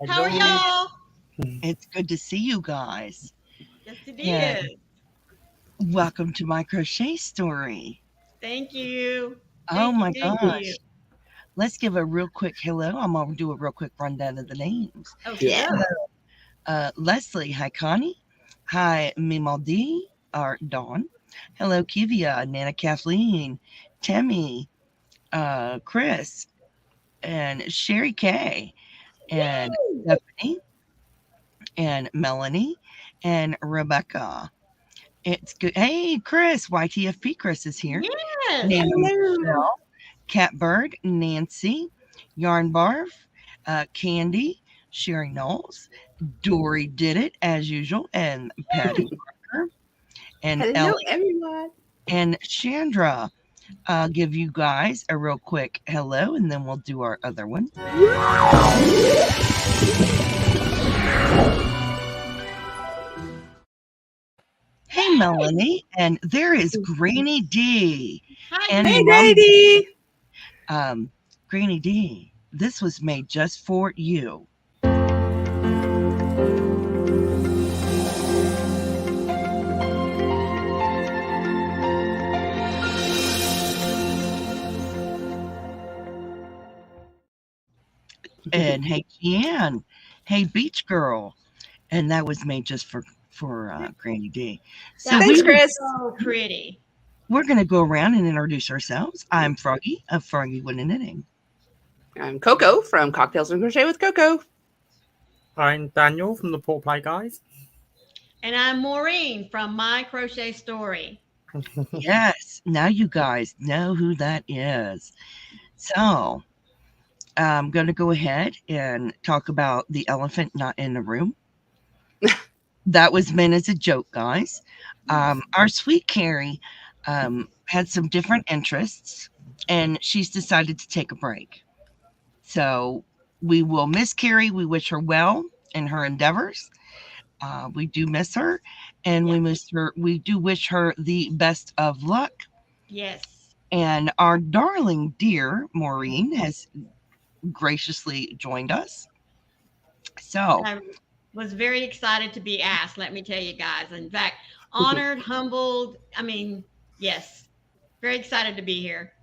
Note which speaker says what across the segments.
Speaker 1: How are y'all?
Speaker 2: It's good to see you guys.
Speaker 1: Yes, it
Speaker 2: And
Speaker 1: is.
Speaker 2: welcome to my crochet story.
Speaker 1: Thank you.
Speaker 2: Oh my
Speaker 1: Thank you.
Speaker 2: gosh. Let's give a real quick hello. I'm going to do a real quick rundown of the names.
Speaker 1: Okay.
Speaker 2: Leslie, hi Connie. Hi Mimaldi, or Dawn. Hello Kivia, Nana Kathleen, Tammy, Chris, and Sherry K, and Stephanie, and Melanie, and Rebecca. It's good. Hey, Chris, YTFP Chris is here.
Speaker 1: Yes.
Speaker 2: Nana Michelle, Catbird, Nancy, Yarn Barf, Candy, Sherry Knowles, Dory did it as usual, and Patty Parker, and
Speaker 3: Hello,
Speaker 2: Ellie,
Speaker 3: everyone.
Speaker 2: and Chandra. I'll give you guys a real quick hello, and then we'll do our other one. Hey, Melanie, and there is Granny D.
Speaker 1: Hi.
Speaker 2: And
Speaker 3: Hey,
Speaker 2: Mommy.
Speaker 3: Grady.
Speaker 2: Granny D, this was made just for you. And hey, Kian, hey, Beach Girl, and that was made just for Granny D. So
Speaker 3: Thanks, Chris.
Speaker 1: So pretty.
Speaker 2: we're going to go around and introduce ourselves. I'm Froggy of Froggy Wood and Knitting.
Speaker 3: I'm Coco from Cocktails and Crochet with Coco.
Speaker 4: I'm Daniel from the Paw Ply Guys.
Speaker 1: And I'm Maureen from My Crochet Story.
Speaker 2: Yes, now you guys know who that is. So I'm going to go ahead and talk about the elephant not in the room. That was meant as a joke, guys. Our sweet Carrie had some different interests, and she's decided to take a break. So we will miss Carrie. We wish her well in her endeavors. We do miss her, and we miss her. We do wish her the best of luck.
Speaker 1: Yes.
Speaker 2: And our darling dear Maureen has graciously joined us. So
Speaker 1: I was very excited to be asked, let me tell you guys. In fact, honored, humbled. I mean, yes, very excited to be here.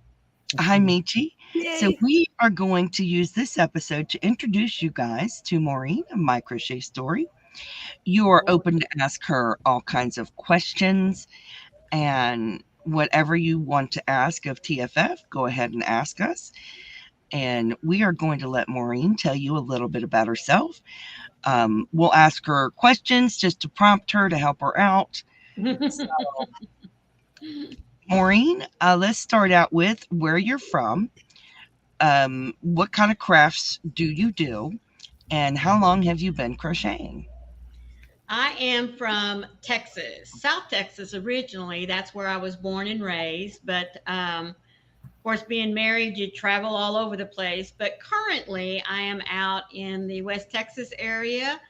Speaker 2: hi, Michi.
Speaker 3: Yay.
Speaker 2: So we are going to use this episode to introduce you guys to Maureen of My Crochet Story. You are open to ask her all kinds of questions, and whatever you want to ask of TFF, go ahead and ask us. And we are going to let Maureen tell you a little bit about herself. We'll ask her questions just to prompt her to help her out. So, Maureen, let's start out with where you're from. What kind of crafts do you do? And how long have you been crocheting?
Speaker 1: I am from Texas, South Texas originally. That's where I was born and raised. But of course, being married, you travel all over the place. But currently, I am out in the West Texas area,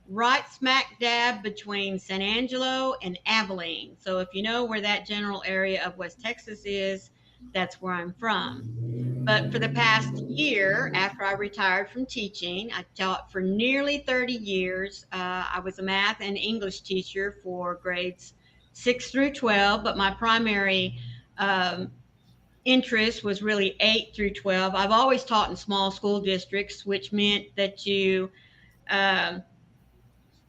Speaker 1: right smack dab between San Angelo and Abilene. So if you know where that general area of West Texas is, that's where I'm from. But for the past year, after I retired from teaching, I taught for nearly 30 years. I was a math and English teacher for grades 6 through 12, but my primary interest was really 8 through 12. I've always taught in small school districts, which meant that you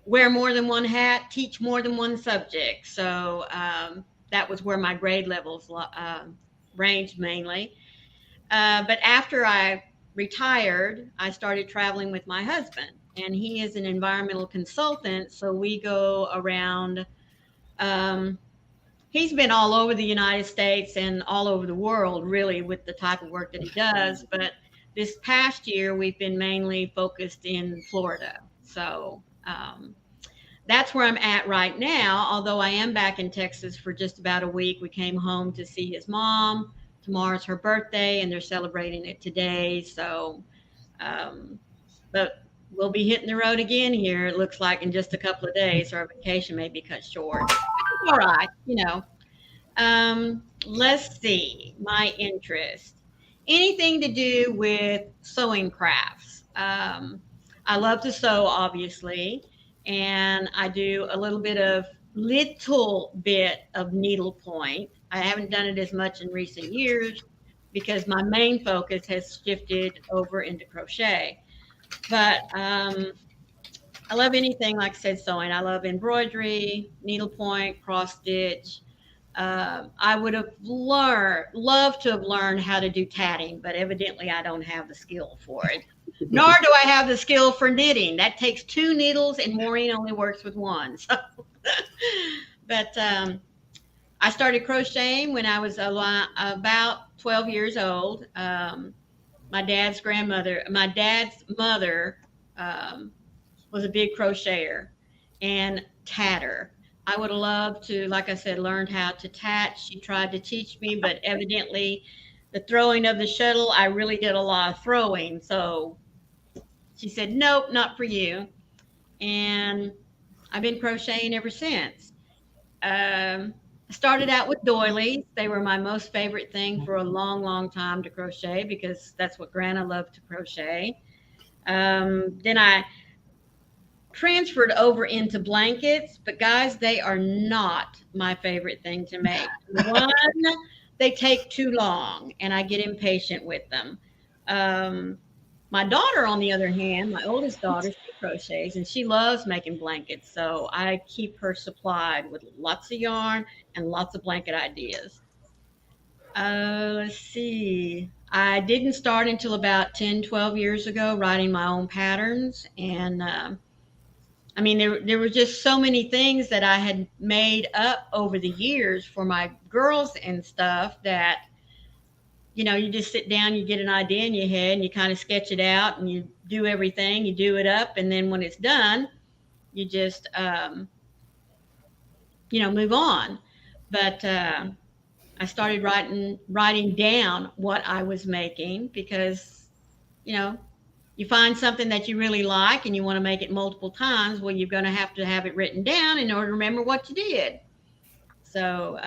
Speaker 1: wear more than one hat, teach more than one subject. So that was where my grade levels ranged mainly. But after I retired, I started traveling with my husband, and he is an environmental consultant. So we go around, he's been all over the United States and all over the world, really, with the type of work that he does. But this past year, we've been mainly focused in Florida. So that's where I'm at right now. Although I am back in Texas for just about a week. We came home to see his mom. Tomorrow's her birthday, and they're celebrating it today. So, but we'll be hitting the road again here. It looks like in just a couple of days. Our vacation may be cut short. It's all right, let's see. My interest. Anything to do with sewing crafts. I love to sew, obviously, and I do a little bit of needlepoint. I haven't done it as much in recent years because my main focus has shifted over into crochet. But I love anything, like I said, sewing. I love embroidery, needlepoint, cross stitch. I would have loved to have learned how to do tatting, but evidently I don't have the skill for it. Nor do I have the skill for knitting. That takes 2 needles, and Maureen only works with 1. So, but I started crocheting when I was about 12 years old. My dad's mother was a big crocheter and tatter. I would have loved to, like I said, learn how to tat. She tried to teach me, but evidently the throwing of the shuttle, I really did a lot of throwing. So she said, nope, not for you. And I've been crocheting ever since. I started out with doilies. They were my most favorite thing for a long, long time to crochet because that's what Grandma loved to crochet. Then I transferred over into blankets, but guys, they are not my favorite thing to make. One, they take too long and I get impatient with them. My daughter, on the other hand, my oldest daughter, she crochets and she loves making blankets. So I keep her supplied with lots of yarn and lots of blanket ideas. Let's see. I didn't start until about 10, 12 years ago writing my own patterns. And I mean, there were just so many things that I had made up over the years for my girls and stuff that, you just sit down, you get an idea in your head and you kind of sketch it out and you do everything, you do it up. And then when it's done, you just, move on. But I started writing down what I was making because, you find something that you really like and you want to make it multiple times. Well, you're going to have it written down in order to remember what you did. So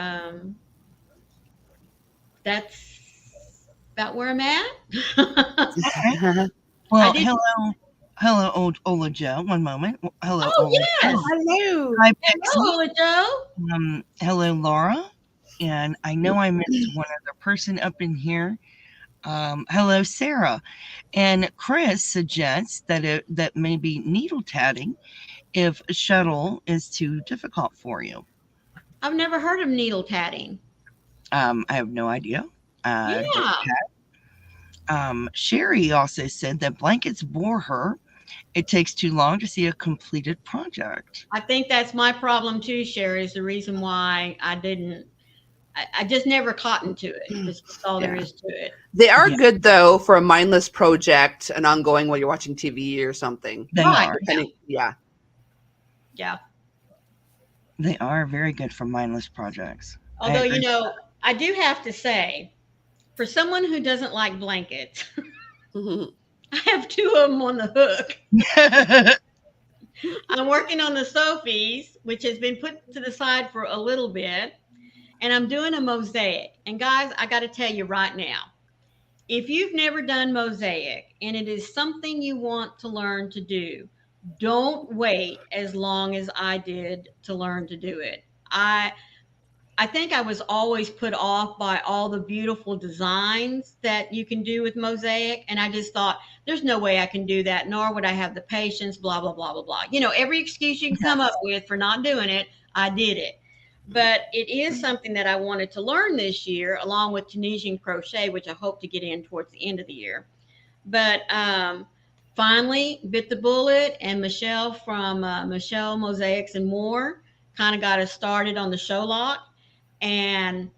Speaker 1: that's about where I'm at.
Speaker 2: Well, hello, old Ola Joe. One moment. Hello,
Speaker 1: Oh,
Speaker 2: Ola
Speaker 1: yes.
Speaker 2: Joe.
Speaker 3: Hello.
Speaker 2: Hi,
Speaker 1: Hello,
Speaker 2: Pixie.
Speaker 1: Joe.
Speaker 2: Hello, Laura. And I know I missed one other person up in here. Hello, Sarah. And Chris suggests that maybe needle tatting if shuttle is too difficult for you.
Speaker 1: I've never heard of needle tatting.
Speaker 2: I have no idea.
Speaker 1: Yeah.
Speaker 2: Sherry also said that blankets bore her. It takes too long to see a completed project.
Speaker 1: I think that's my problem too, Sherry, is the reason why I just never caught into it. That's just all there is to it.
Speaker 3: They are
Speaker 2: Yeah.
Speaker 3: good, though, for a mindless project, an ongoing while you're watching TV or something.
Speaker 2: They
Speaker 1: Right.
Speaker 2: are.
Speaker 3: Yeah.
Speaker 1: Yeah.
Speaker 2: They are very good for mindless projects.
Speaker 1: Although,
Speaker 2: I
Speaker 1: I do have to say, for someone who doesn't like blankets,
Speaker 3: Mhm.
Speaker 1: I have 2 of them on the hook. I'm working on the Sophies, which has been put to the side for a little bit, and I'm doing a mosaic. And guys, I got to tell you right now, if you've never done mosaic and it is something you want to learn to do, don't wait as long as I did to learn to do it. I think I was always put off by all the beautiful designs that you can do with mosaic. And I just thought, there's no way I can do that, nor would I have the patience, blah, blah, blah, blah, blah. Every excuse you can come up with for not doing it, I did it. But it is something that I wanted to learn this year, along with Tunisian crochet, which I hope to get in towards the end of the year. But finally bit the bullet, and Michelle from Michelle Mosaics and More kind of got us started on the show lock. And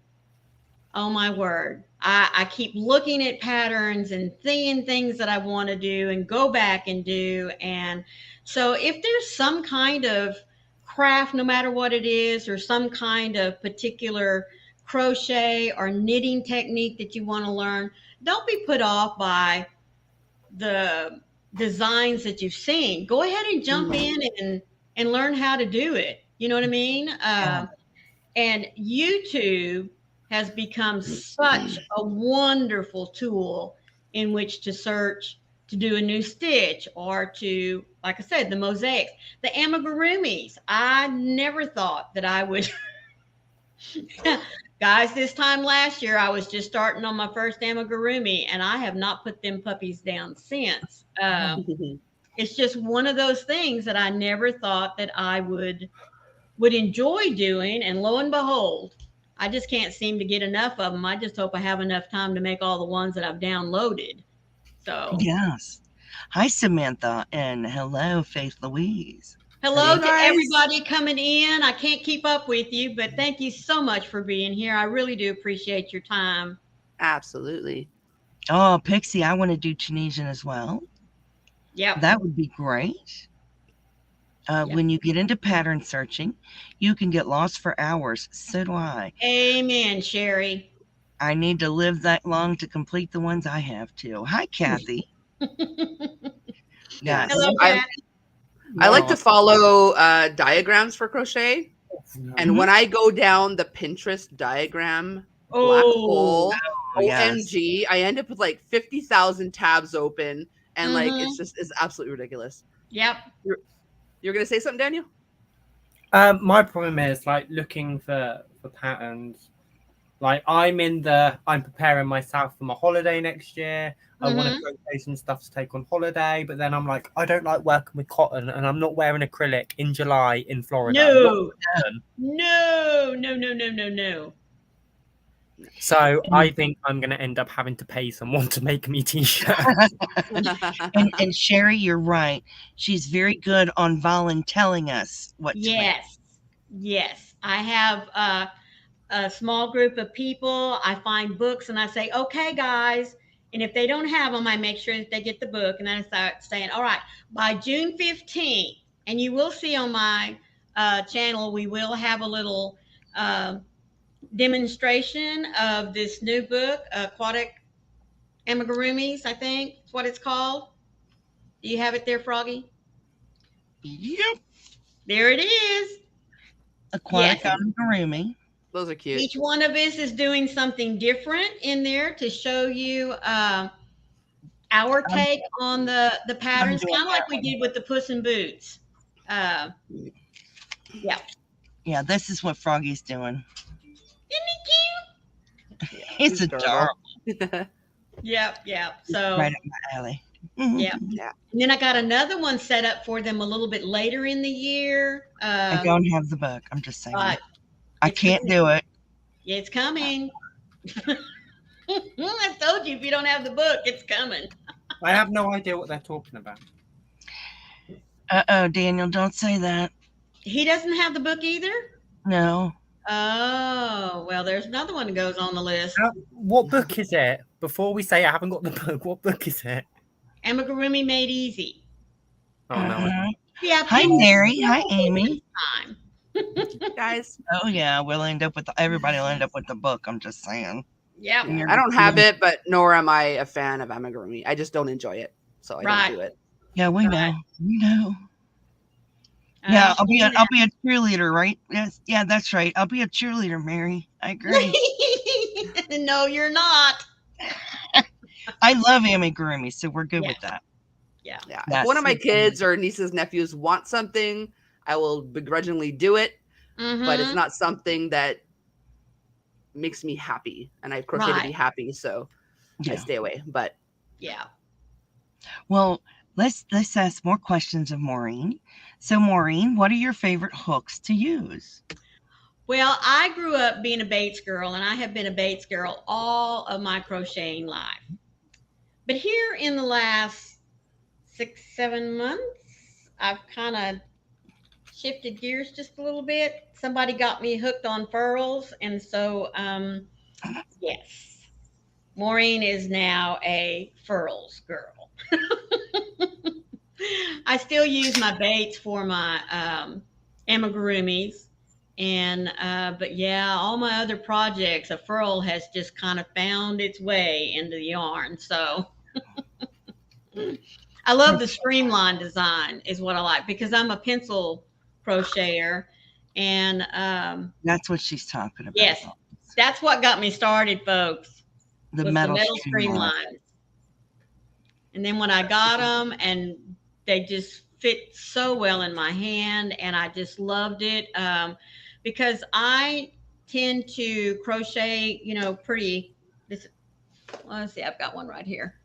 Speaker 1: oh my word, I keep looking at patterns and seeing things that I want to do and go back and do. And so if there's some kind of craft, no matter what it is, or some kind of particular crochet or knitting technique that you want to learn, don't be put off by the designs that you've seen. Go ahead and jump in and learn how to do it. You know what I mean? And YouTube has become such a wonderful tool in which to search to do a new stitch, or to, like I said, the mosaics, the amigurumis. I never thought that I would. Guys, this time last year, I was just starting on my first amigurumi, and I have not put them puppies down since. It's just one of those things that I never thought that I would enjoy doing, and lo and behold, I just can't seem to get enough of them. I just hope I have enough time to make all the ones that I've downloaded. So
Speaker 2: Yes. Hi, Samantha, and hello, Faith Louise.
Speaker 1: hello
Speaker 3: Hey,
Speaker 1: to
Speaker 3: guys.
Speaker 1: everybody coming in. I can't keep up with you, but thank you so much for being here. I really do appreciate your time.
Speaker 3: Absolutely.
Speaker 2: Oh, Pixie, I want to do Tunisian as well.
Speaker 1: Yep.
Speaker 2: That would be great. When you get into pattern searching, you can get lost for hours. So do I.
Speaker 1: Amen, Sherry.
Speaker 2: I need to live that long to complete the ones I have to. Hi, Kathy.
Speaker 3: Yes.
Speaker 1: Hello,
Speaker 3: I
Speaker 1: Pat.
Speaker 3: like to follow diagrams for crochet. And when I go down the Pinterest diagram black hole, OMG, I end up with like 50,000 tabs open, and like it's absolutely ridiculous.
Speaker 1: Yep.
Speaker 3: You're gonna say something, Daniel?
Speaker 4: My problem is like looking for patterns. Like I'm preparing myself for my holiday next year. I want to crochet some stuff to take on holiday, but then I'm like, I don't like working with cotton, and I'm not wearing acrylic in July in Florida.
Speaker 1: No.
Speaker 4: So I think I'm going to end up having to pay someone to make me t-shirts.
Speaker 2: and Sherry, you're right. She's very good on telling us what to make.
Speaker 1: Yes. I have a small group of people. I find books and I say, okay, guys. And if they don't have them, I make sure that they get the book. And then I start saying, all right, by June 15th, and you will see on my channel, we will have a little demonstration of this new book, Aquatic Amigurumis, I think is what it's called. Do you have it there, Froggy?
Speaker 2: Yep.
Speaker 1: There it is.
Speaker 2: Aquatic amigurumi.
Speaker 3: Those are cute.
Speaker 1: Each one of us is doing something different in there to show you our take on the patterns, kind of like we did with the Puss in Boots. Yeah.
Speaker 2: Yeah, this is what Froggy's doing.
Speaker 1: Isn't it cute?
Speaker 2: It's adorable.
Speaker 1: Yep. So
Speaker 2: right up my alley.
Speaker 1: Yeah. And then I got another one set up for them a little bit later in the year.
Speaker 2: I don't have the book. I'm just saying. I can't
Speaker 1: coming.
Speaker 2: do it.
Speaker 1: It's coming. I told you, if you don't have the book, it's coming.
Speaker 4: I have no idea what they're talking about.
Speaker 2: Uh-oh, Daniel, don't say that.
Speaker 1: He doesn't have the book either?
Speaker 2: No.
Speaker 1: Oh, well, there's another one that goes on the list.
Speaker 4: What book is it? Before we say I haven't got the book, what book is it?
Speaker 1: Amigurumi Made Easy.
Speaker 4: Oh, no.
Speaker 1: Yeah.
Speaker 2: Hi, Mary. Hi, Amy.
Speaker 1: Time.
Speaker 3: Guys.
Speaker 2: Oh, yeah, we'll end up with everybody will end up with the book. I'm just saying.
Speaker 1: Yeah.
Speaker 3: I don't have it, but nor am I a fan of amigurumi. I just don't enjoy it, so I don't do it.
Speaker 2: Yeah, we know. We know. Yeah, I'll be a cheerleader, right? Yes, yeah, that's right. I'll be a cheerleader, Mary. I agree.
Speaker 1: No, you're not.
Speaker 2: I love amigurumi, so we're good with that.
Speaker 1: Yeah.
Speaker 3: If one of my kids or nieces, nephews want something, I will begrudgingly do it, but it's not something that makes me happy, and I crochet to be happy, so I stay away. But
Speaker 2: well, let's ask more questions of Maureen. So, Maureen, what are your favorite hooks to use?
Speaker 1: Well, I grew up being a Bates girl, and I have been a Bates girl all of my crocheting life. But here in the last 6-7 months, I've kind of shifted gears just a little bit. Somebody got me hooked on furls, and so yes, Maureen is now a furls girl. I still use my baits for my amigurumis, and but yeah, all my other projects, a furl has just kind of found its way into the yarn. So I love the streamline design is what I like, because I'm a pencil crocheter, and
Speaker 2: That's what she's talking about.
Speaker 1: yes, that's what got me started, folks.
Speaker 2: The metal
Speaker 1: streamlines. And then when I got them, and they just fit so well in my hand, and I just loved it, because I tend to crochet, pretty. Let's see, I've got one right here.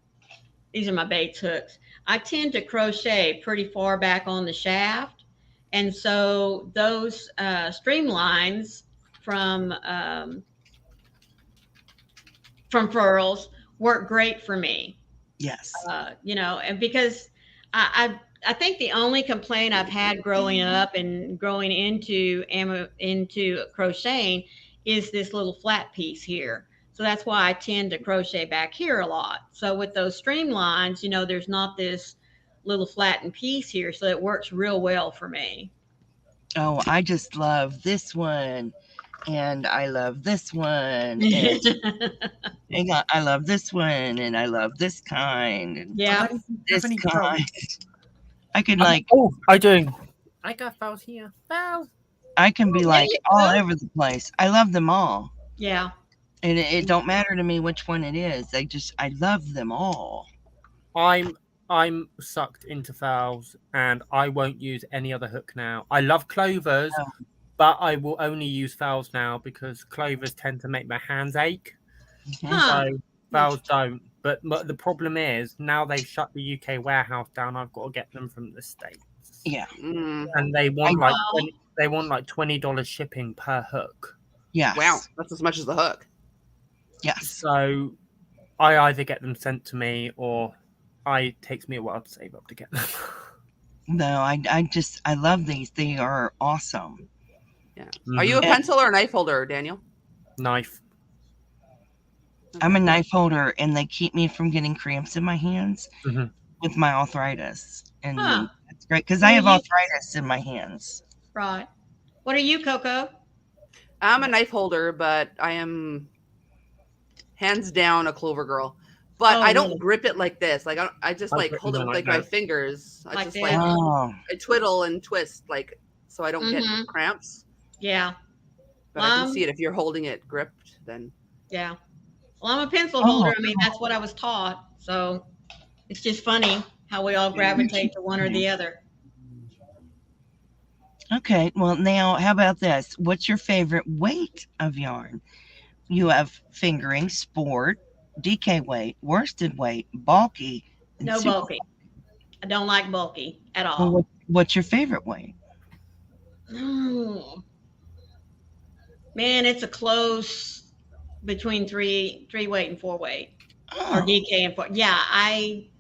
Speaker 1: These are my baits hooks. I tend to crochet pretty far back on the shaft, and so those streamlines from furls work great for me.
Speaker 2: Yes.
Speaker 1: And because I think the only complaint I've had growing up and growing into crocheting is this little flat piece here. So that's why I tend to crochet back here a lot. So with those streamlines, there's not this little flattened piece here, so it works real well for me.
Speaker 2: Oh, I just love this one, and I love this one, and I love this one, and I love this kind, and
Speaker 1: yeah,
Speaker 2: this kind. I can
Speaker 4: I got fouls here. Fouls.
Speaker 2: I can be like all over the place. I love them all.
Speaker 1: Yeah.
Speaker 2: And it don't matter to me which one it is. I love them all.
Speaker 4: I'm sucked into fouls, and I won't use any other hook now. I love clovers, but I will only use fouls now because clovers tend to make my hands ache. So fouls don't. But the problem is now they've shut the UK warehouse down. I've got to get them from the States.
Speaker 2: Yeah.
Speaker 4: And they want like $20 shipping per hook.
Speaker 2: Yeah.
Speaker 3: Wow, that's as much as the hook.
Speaker 2: Yes.
Speaker 4: So I either get them sent to me, or it takes me a while to save up to get them.
Speaker 2: No, I love these. They are awesome.
Speaker 3: Yeah. Are you a pencil or a knife holder, Daniel?
Speaker 4: Knife.
Speaker 2: I'm a knife holder, and they keep me from getting cramps in my hands with my arthritis. And that's great because I have arthritis in my hands.
Speaker 1: Right. What are you, Coco?
Speaker 3: I'm a knife holder, but I am hands down a clover girl. But I don't grip it like this. Like I just like hold it with like my fingers. I just I twiddle and twist so I don't get cramps.
Speaker 1: Yeah.
Speaker 3: But I can see it if you're holding it gripped, then.
Speaker 1: Yeah. Well, I'm a pencil holder. I mean, that's what I was taught. So it's just funny how we all gravitate to one or the other.
Speaker 2: Okay. Well, now how about this? What's your favorite weight of yarn? You have fingering, sport, DK weight, worsted weight, bulky.
Speaker 1: No bulky. I don't like bulky at all.
Speaker 2: Well, what's your favorite weight?
Speaker 1: Man, it's a close between three weight and 4 weight, or DK and 4. Yeah, I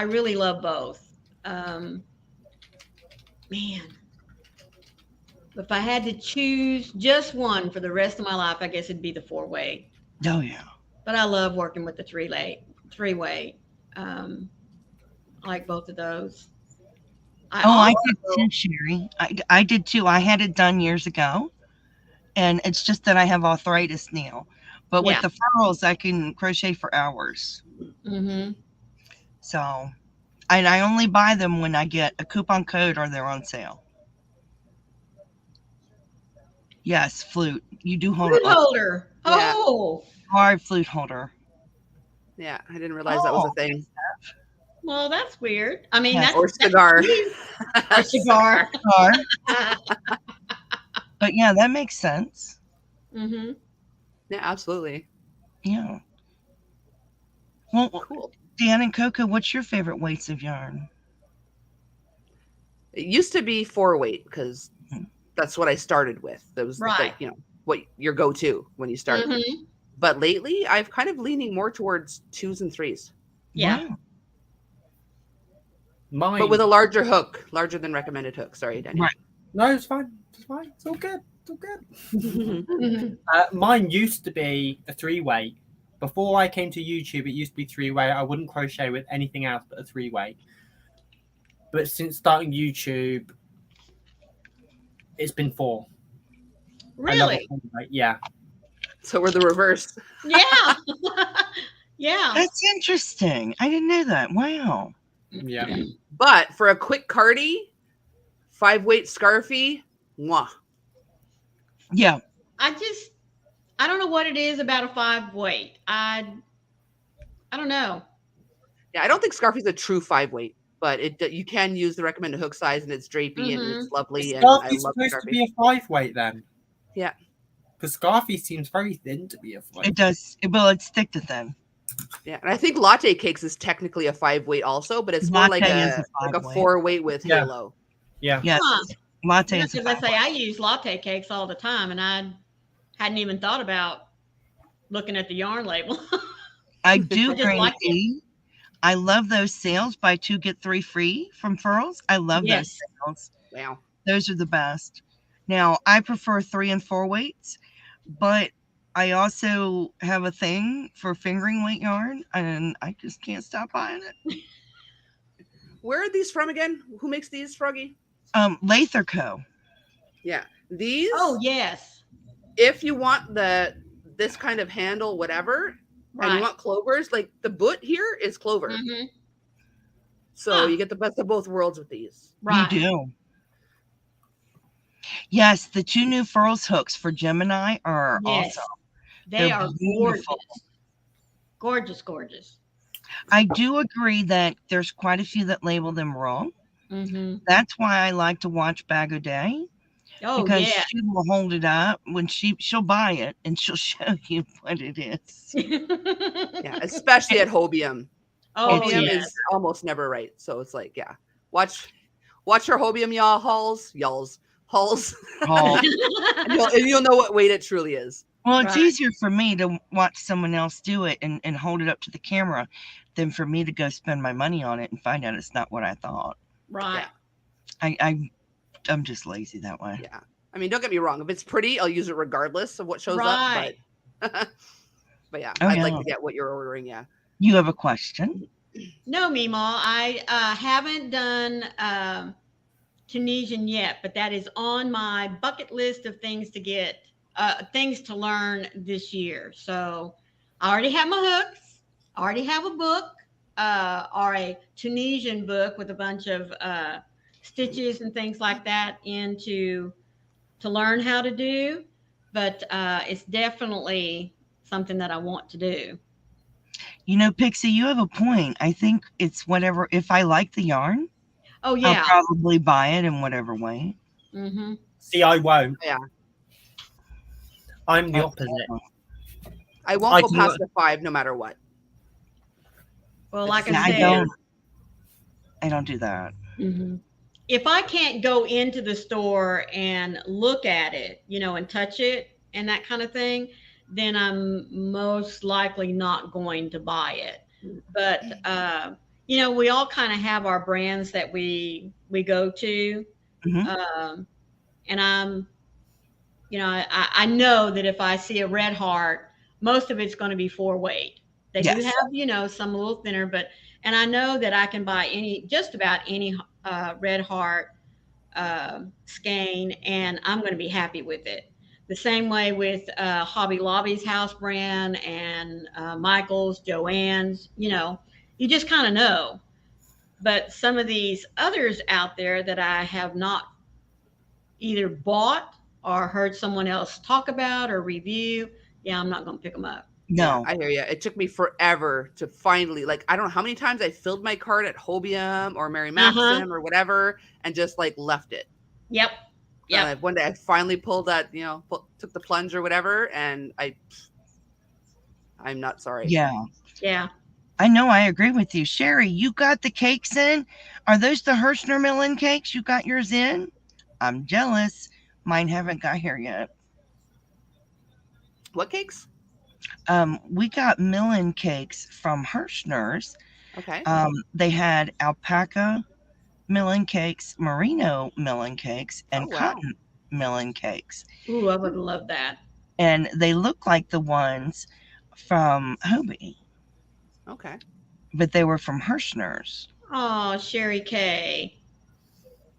Speaker 1: really love both. Man, if I had to choose just one for the rest of my life, I guess it'd be the 4 weight.
Speaker 2: Oh yeah.
Speaker 1: But I love working with the 3 weight. I like both of those.
Speaker 2: I did too, Sherry. I did too. I had it done years ago, and it's just that I have arthritis now. But with the furls, I can crochet for hours. So, and I only buy them when I get a coupon code or they're on sale. Yes, flute. You do hold it.
Speaker 1: Flute holder. Oh.
Speaker 2: Hard flute holder.
Speaker 3: Yeah, I didn't realize that was a thing.
Speaker 1: Well, that's weird. I mean,
Speaker 3: or cigar.
Speaker 1: Or cigar.
Speaker 2: But yeah, that makes sense.
Speaker 3: Yeah, absolutely.
Speaker 2: Yeah. Well,
Speaker 3: cool.
Speaker 2: Dan and Coco, what's your favorite weights of yarn?
Speaker 3: It used to be 4 weight because that's what I started with. That was like, what your go-to when you start. But lately, I've kind of leaning more towards 2s and 3s.
Speaker 1: Yeah.
Speaker 4: Mine.
Speaker 3: But with a larger hook, larger than recommended hook. Sorry, Daniel.
Speaker 2: Right.
Speaker 4: No, it's fine. It's fine. It's all good. It's all good.
Speaker 1: Mhm.
Speaker 4: Mine used to be a 3-weight. Before I came to YouTube, it used to be 3-weight. I wouldn't crochet with anything else but a 3-weight. But since starting YouTube, it's been 4. I love a
Speaker 1: Really?
Speaker 4: 4-weight. Yeah.
Speaker 3: So we're the reverse.
Speaker 1: Yeah. Yeah.
Speaker 2: That's interesting. I didn't know that. Wow.
Speaker 4: Yeah.
Speaker 3: But for a quick cardi, 5-weight scarfy, mwah.
Speaker 2: Yeah.
Speaker 1: I don't know what it is about a 5-weight. I don't know.
Speaker 3: Yeah, I don't think scarfy's a true 5-weight, but you can use the recommended hook size, and it's drapey and it's lovely. And I
Speaker 4: Scarfy's
Speaker 3: love
Speaker 4: supposed
Speaker 3: scarfy.
Speaker 4: to be a 5-weight then.
Speaker 3: Yeah.
Speaker 4: Because scarfy seems very thin to be a 5-weight.
Speaker 2: It does. Well, it's thick to thin.
Speaker 3: Yeah, and I think latte cakes is technically a 5-weight also, but it's more like
Speaker 2: Latte is
Speaker 3: a
Speaker 2: a 5-weight.
Speaker 3: 4-weight with
Speaker 4: Yeah.
Speaker 3: halo.
Speaker 4: Yeah.
Speaker 2: Yes.
Speaker 1: Huh.
Speaker 2: Latte is a
Speaker 1: Because I say
Speaker 2: 5-weight.
Speaker 1: I use latte cakes all the time, and I hadn't even thought about looking at the yarn label.
Speaker 2: I do
Speaker 1: I just
Speaker 2: agree
Speaker 1: like
Speaker 2: with you. I love those sales, buy 2 get 3 free from Furls. I love
Speaker 1: Yes.
Speaker 2: those sales.
Speaker 3: Wow.
Speaker 2: Those are the best. Now, I prefer 3 and 4 weights, but I also have a thing for fingering weight yarn, and I just can't stop buying it.
Speaker 3: Where are these from again? Who makes these, Froggy?
Speaker 2: Lather Co.
Speaker 3: Yeah. These,
Speaker 1: Oh yes.
Speaker 3: if you want this kind of handle, whatever, and you
Speaker 1: Right.
Speaker 3: want clovers, like the boot here is clover.
Speaker 1: Hmm.
Speaker 3: So
Speaker 1: Huh.
Speaker 3: you get the best of both worlds with these.
Speaker 1: Right.
Speaker 2: You do. Yes, the 2 new Furls hooks for Gemini are
Speaker 1: Yes.
Speaker 2: awesome.
Speaker 1: They
Speaker 2: They're
Speaker 1: are
Speaker 2: beautiful.
Speaker 1: gorgeous. Gorgeous, gorgeous.
Speaker 2: I do agree that there's quite a few that label them wrong.
Speaker 1: Mm-hmm.
Speaker 2: That's why I like to watch Bag O' Day,
Speaker 1: Oh
Speaker 2: because
Speaker 1: yeah.
Speaker 2: she will hold it up when she'll buy it and she'll show you what it is.
Speaker 3: Yeah, especially at Hobium.
Speaker 1: Oh
Speaker 3: Hobium
Speaker 1: yes.
Speaker 3: is almost never right. So it's like, yeah. Watch your Hobium hauls.
Speaker 2: Oh,
Speaker 3: and you'll know what weight it truly is.
Speaker 2: well, it's
Speaker 1: Right.
Speaker 2: easier for me to watch someone else do it and hold it up to the camera than for me to go spend my money on it and find out it's not what I thought.
Speaker 1: Right.
Speaker 2: I'm just lazy that way.
Speaker 3: Yeah. I mean, don't get me wrong. If it's pretty, I'll use it regardless of what shows
Speaker 1: Right.
Speaker 3: up. But yeah,
Speaker 2: Oh,
Speaker 3: I'd
Speaker 2: yeah.
Speaker 3: like to get what you're ordering. Yeah.
Speaker 2: You have a question?
Speaker 1: No, Meemaw, I haven't done Tunisian yet, but that is on my bucket list of things to get, things to learn this year. So I already have my hooks. I already have a book, or a Tunisian book with a bunch of stitches and things like that to learn how to do. But it's definitely something that I want to do.
Speaker 2: You know, Pixie, you have a point. I think it's whatever. If I like the yarn,
Speaker 1: Oh
Speaker 2: I'll
Speaker 1: yeah.
Speaker 2: probably buy it in whatever way.
Speaker 1: Mm-hmm.
Speaker 4: See, I won't.
Speaker 3: Yeah.
Speaker 4: I'm the opposite.
Speaker 3: I won't
Speaker 4: I
Speaker 3: go
Speaker 4: do
Speaker 3: past
Speaker 4: not-
Speaker 3: the 5 no matter what.
Speaker 1: Well, like
Speaker 2: Yeah,
Speaker 1: I
Speaker 2: I
Speaker 1: said,
Speaker 2: don't do that.
Speaker 1: mm-hmm. If I can't go into the store and look at it, and touch it and that kind of thing, then I'm most likely not going to buy it. But we all kind of have our brands that we go to,
Speaker 2: Mhm.
Speaker 1: and I know that if I see a red heart, most of it's going to be 4-weight. They do
Speaker 2: Yes.
Speaker 1: have some a little thinner, and I know that I can buy just about any red heart skein, and I'm going to be happy with it. The same way with Hobby Lobby's house brand and Michael's, Joann's. You just kind of know. But some of these others out there that I have not either bought or heard someone else talk about or review, I'm not going to pick them up.
Speaker 2: No.
Speaker 3: Yeah, I hear you. It took me forever to finally, I don't know how many times I filled my cart at Hobium or Mary Maxim or whatever and just left it.
Speaker 1: Yep.
Speaker 3: One day I finally pulled that, took the plunge or whatever, and I'm not sorry.
Speaker 2: Yeah.
Speaker 1: Yeah.
Speaker 2: I know. I agree with you. Sherry, you got the cakes in? Are those the Hirschner Millen cakes? You got yours in? I'm jealous. Mine haven't got here yet.
Speaker 3: What cakes?
Speaker 2: We got Millen cakes from Hirschner's.
Speaker 3: Okay.
Speaker 2: They had alpaca milling cakes, merino milling cakes, and
Speaker 3: Oh, wow.
Speaker 2: cotton milling cakes.
Speaker 1: Ooh, I would love that.
Speaker 2: And they look like the ones from Hobie,
Speaker 3: Okay.
Speaker 2: but they were from Hirschner's.
Speaker 1: Oh, Sherry K.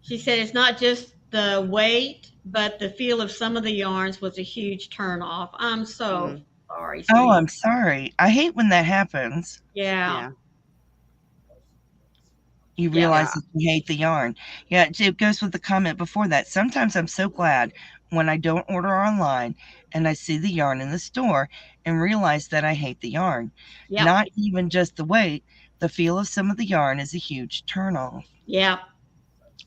Speaker 1: She said it's not just the weight, but the feel of some of the yarns was a huge turnoff. I'm so sorry.
Speaker 2: Oh,
Speaker 1: sweetie.
Speaker 2: I'm sorry. I hate when that happens.
Speaker 1: Yeah.
Speaker 2: You
Speaker 1: Yeah.
Speaker 2: realize that you hate the yarn. Yeah, it goes with the comment before that. Sometimes I'm so glad when I don't order online and I see the yarn in the store and realize that I hate the yarn.
Speaker 1: Yep.
Speaker 2: Not even just the weight. The feel of some of the yarn is a huge turnoff.
Speaker 1: Yeah.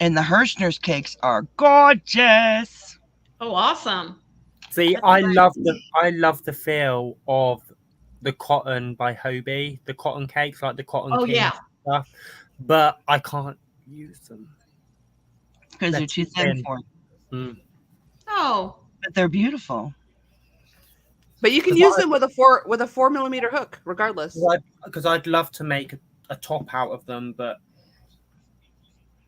Speaker 2: And the Hirschner's cakes are gorgeous.
Speaker 1: Oh, awesome.
Speaker 4: See,
Speaker 1: That's
Speaker 4: I
Speaker 1: great.
Speaker 4: love the feel of the cotton by Hobie, the cotton cakes, like the cotton
Speaker 1: Oh,
Speaker 4: king
Speaker 1: yeah.
Speaker 4: stuff. But I can't use them
Speaker 2: Because they're too thin for it.
Speaker 4: Mm.
Speaker 1: Oh.
Speaker 2: But they're beautiful.
Speaker 3: But you can use them with a 4mm hook, regardless.
Speaker 4: Because I'd love to make a top out of them, but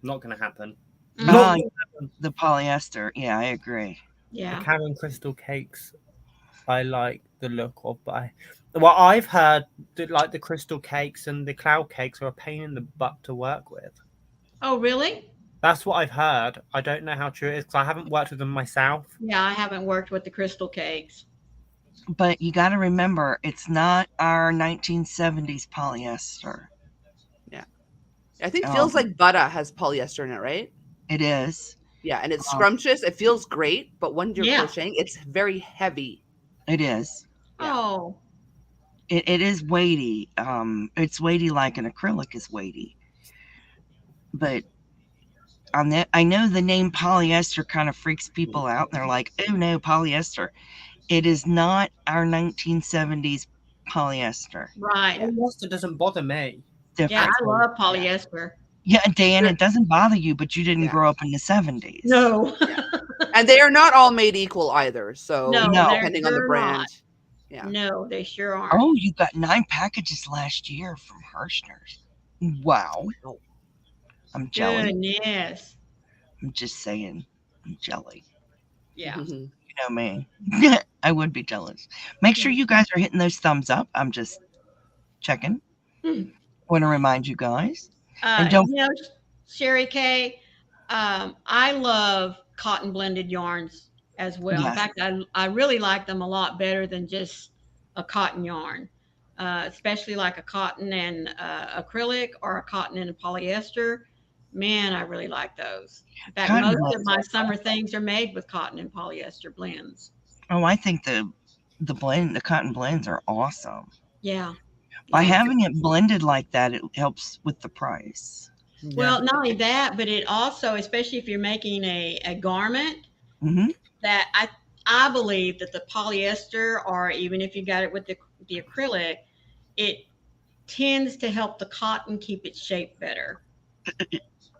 Speaker 4: not going to happen.
Speaker 2: The polyester. Yeah, I agree.
Speaker 1: Yeah.
Speaker 4: The Karen Crystal cakes, I like the look of, but I've heard that like the crystal cakes and the cloud cakes are a pain in the butt to work with.
Speaker 1: Oh, really?
Speaker 4: That's what I've heard. I don't know how true it is because I haven't worked with them myself.
Speaker 1: Yeah, I haven't worked with the crystal cakes.
Speaker 2: But you got to remember, it's not our 1970s polyester.
Speaker 3: Yeah. I think Feels Like Butter has polyester in it, right?
Speaker 2: It is.
Speaker 3: Yeah, and it's scrumptious. It feels great, but when you're crocheting, it's very heavy.
Speaker 2: It is.
Speaker 1: Yeah. Oh.
Speaker 2: It is weighty. It's weighty like an acrylic is weighty. But on that, I know the name polyester kind of freaks people out. And they're like, oh no, polyester. It is not our 1970s polyester.
Speaker 1: Right.
Speaker 4: Polyester doesn't bother me.
Speaker 1: Yeah, I love polyester.
Speaker 2: Yeah, Dan, it doesn't bother you, but you didn't grow up in the 70s.
Speaker 1: No.
Speaker 3: And they are not all made equal either. So
Speaker 1: no,
Speaker 3: depending on the brand.
Speaker 1: Not.
Speaker 3: Yeah.
Speaker 1: No, they sure aren't.
Speaker 2: Oh, you got 9 packages last year from Hirschner's. Wow. I'm jelly.
Speaker 1: Goodness.
Speaker 2: I'm just saying. I'm jelly.
Speaker 1: Yeah.
Speaker 2: You know me. I would be jealous. Make sure you guys are hitting those thumbs up. I'm just checking. Want to remind you guys. And don't
Speaker 1: Sherry K, I love cotton blended yarns as well.
Speaker 2: Yes.
Speaker 1: In fact, I really like them a lot better than just a cotton yarn, especially like a cotton and acrylic or a cotton and a polyester. Man, I really like those. In fact, most of my summer things are made with cotton and polyester blends.
Speaker 2: Oh, I think the cotton blends are awesome.
Speaker 1: Yeah.
Speaker 2: By having it blended like that, it helps with the price.
Speaker 1: Well, not only that, but it also, especially if you're making a garment, that I believe that the polyester, or even if you got it with the acrylic, it tends to help the cotton keep its shape better.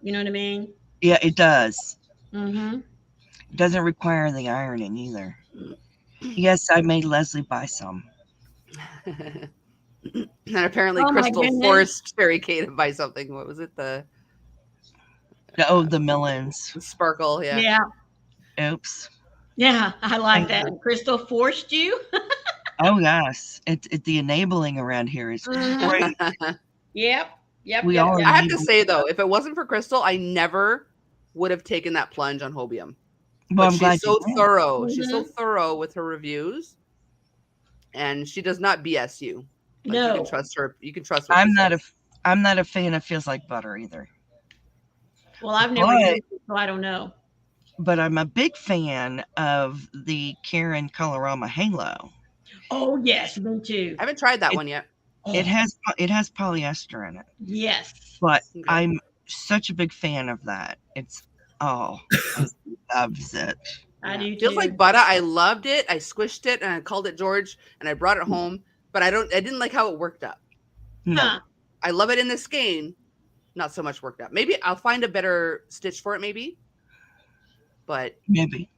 Speaker 1: You know what I mean?
Speaker 2: Yeah, it does.
Speaker 1: Mm-hmm.
Speaker 2: It doesn't require the ironing either. Yes, I made Leslie buy some.
Speaker 3: And apparently Crystal forced Sherry K to buy something. What was it? The
Speaker 2: Millens.
Speaker 3: The sparkle, yeah.
Speaker 1: Yeah.
Speaker 2: Oops.
Speaker 1: Yeah, I like that. Crystal forced you?
Speaker 2: Oh, yes. The enabling around here is great.
Speaker 1: Yep.
Speaker 3: I have to say, though, if it wasn't for Crystal, I never would have taken that plunge on Hobium.
Speaker 2: Well,
Speaker 3: but she's so thorough. She's so thorough with her reviews. And she does not BS you.
Speaker 1: No.
Speaker 3: You can trust her. You can trust her.
Speaker 2: I'm not a fan of Feels Like Butter either.
Speaker 1: Well, I've never used it, so I don't know.
Speaker 2: But I'm a big fan of the Karen Colorama Halo.
Speaker 1: Oh, yes, me too.
Speaker 3: I haven't tried that one yet.
Speaker 2: It has polyester in it.
Speaker 1: Yes.
Speaker 2: But I'm such a big fan of that. I loves it.
Speaker 1: I do too.
Speaker 3: Feels Like Butter. I loved it. I squished it and I called it George and I brought it home. But I didn't like how it worked up.
Speaker 2: No.
Speaker 1: Huh.
Speaker 3: I love it in the skein. Not so much worked up. Maybe I'll find a better stitch for it, maybe. But
Speaker 2: maybe.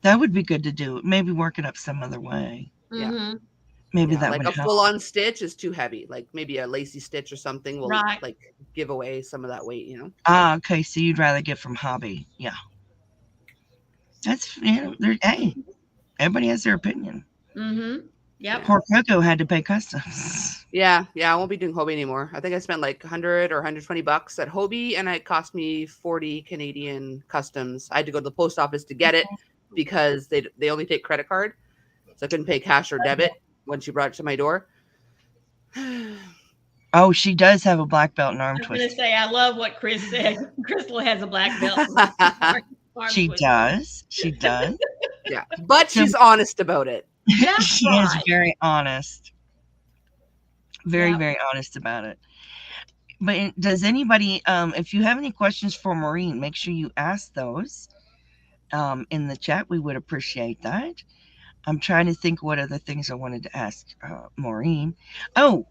Speaker 2: That would be good to do. Maybe work it up some other way.
Speaker 1: Mm-hmm.
Speaker 2: Maybe
Speaker 3: Yeah,
Speaker 2: that
Speaker 3: like
Speaker 2: would
Speaker 3: a
Speaker 2: help.
Speaker 3: full-on stitch is too heavy. Like maybe a lacy stitch or something will
Speaker 1: Right.
Speaker 3: like give away some of that weight, you know?
Speaker 2: Ah, okay. So you'd rather get from hobby. Yeah. That's, hey, everybody has their opinion.
Speaker 1: Mm-hmm. Yep.
Speaker 2: Poor Coco had to pay customs.
Speaker 3: Yeah, I won't be doing Hobie anymore. I think I spent like 100 or $120 at Hobie, and it cost me 40 Canadian customs. I had to go to the post office to get it because they only take credit card, so I couldn't pay cash or debit when she brought it to my door.
Speaker 2: Oh, she does have a black belt in arm
Speaker 1: I was going to
Speaker 2: twist.
Speaker 1: say, I love what Chris said. Crystal has a black belt.
Speaker 2: She does. She does.
Speaker 3: Yeah, but she's honest about it.
Speaker 1: That's
Speaker 2: She
Speaker 1: right.
Speaker 2: is very honest. Very, very honest about it. But does anybody, if you have any questions for Maureen, make sure you ask those in the chat. We would appreciate that. I'm trying to think what other things I wanted to ask Maureen. Oh,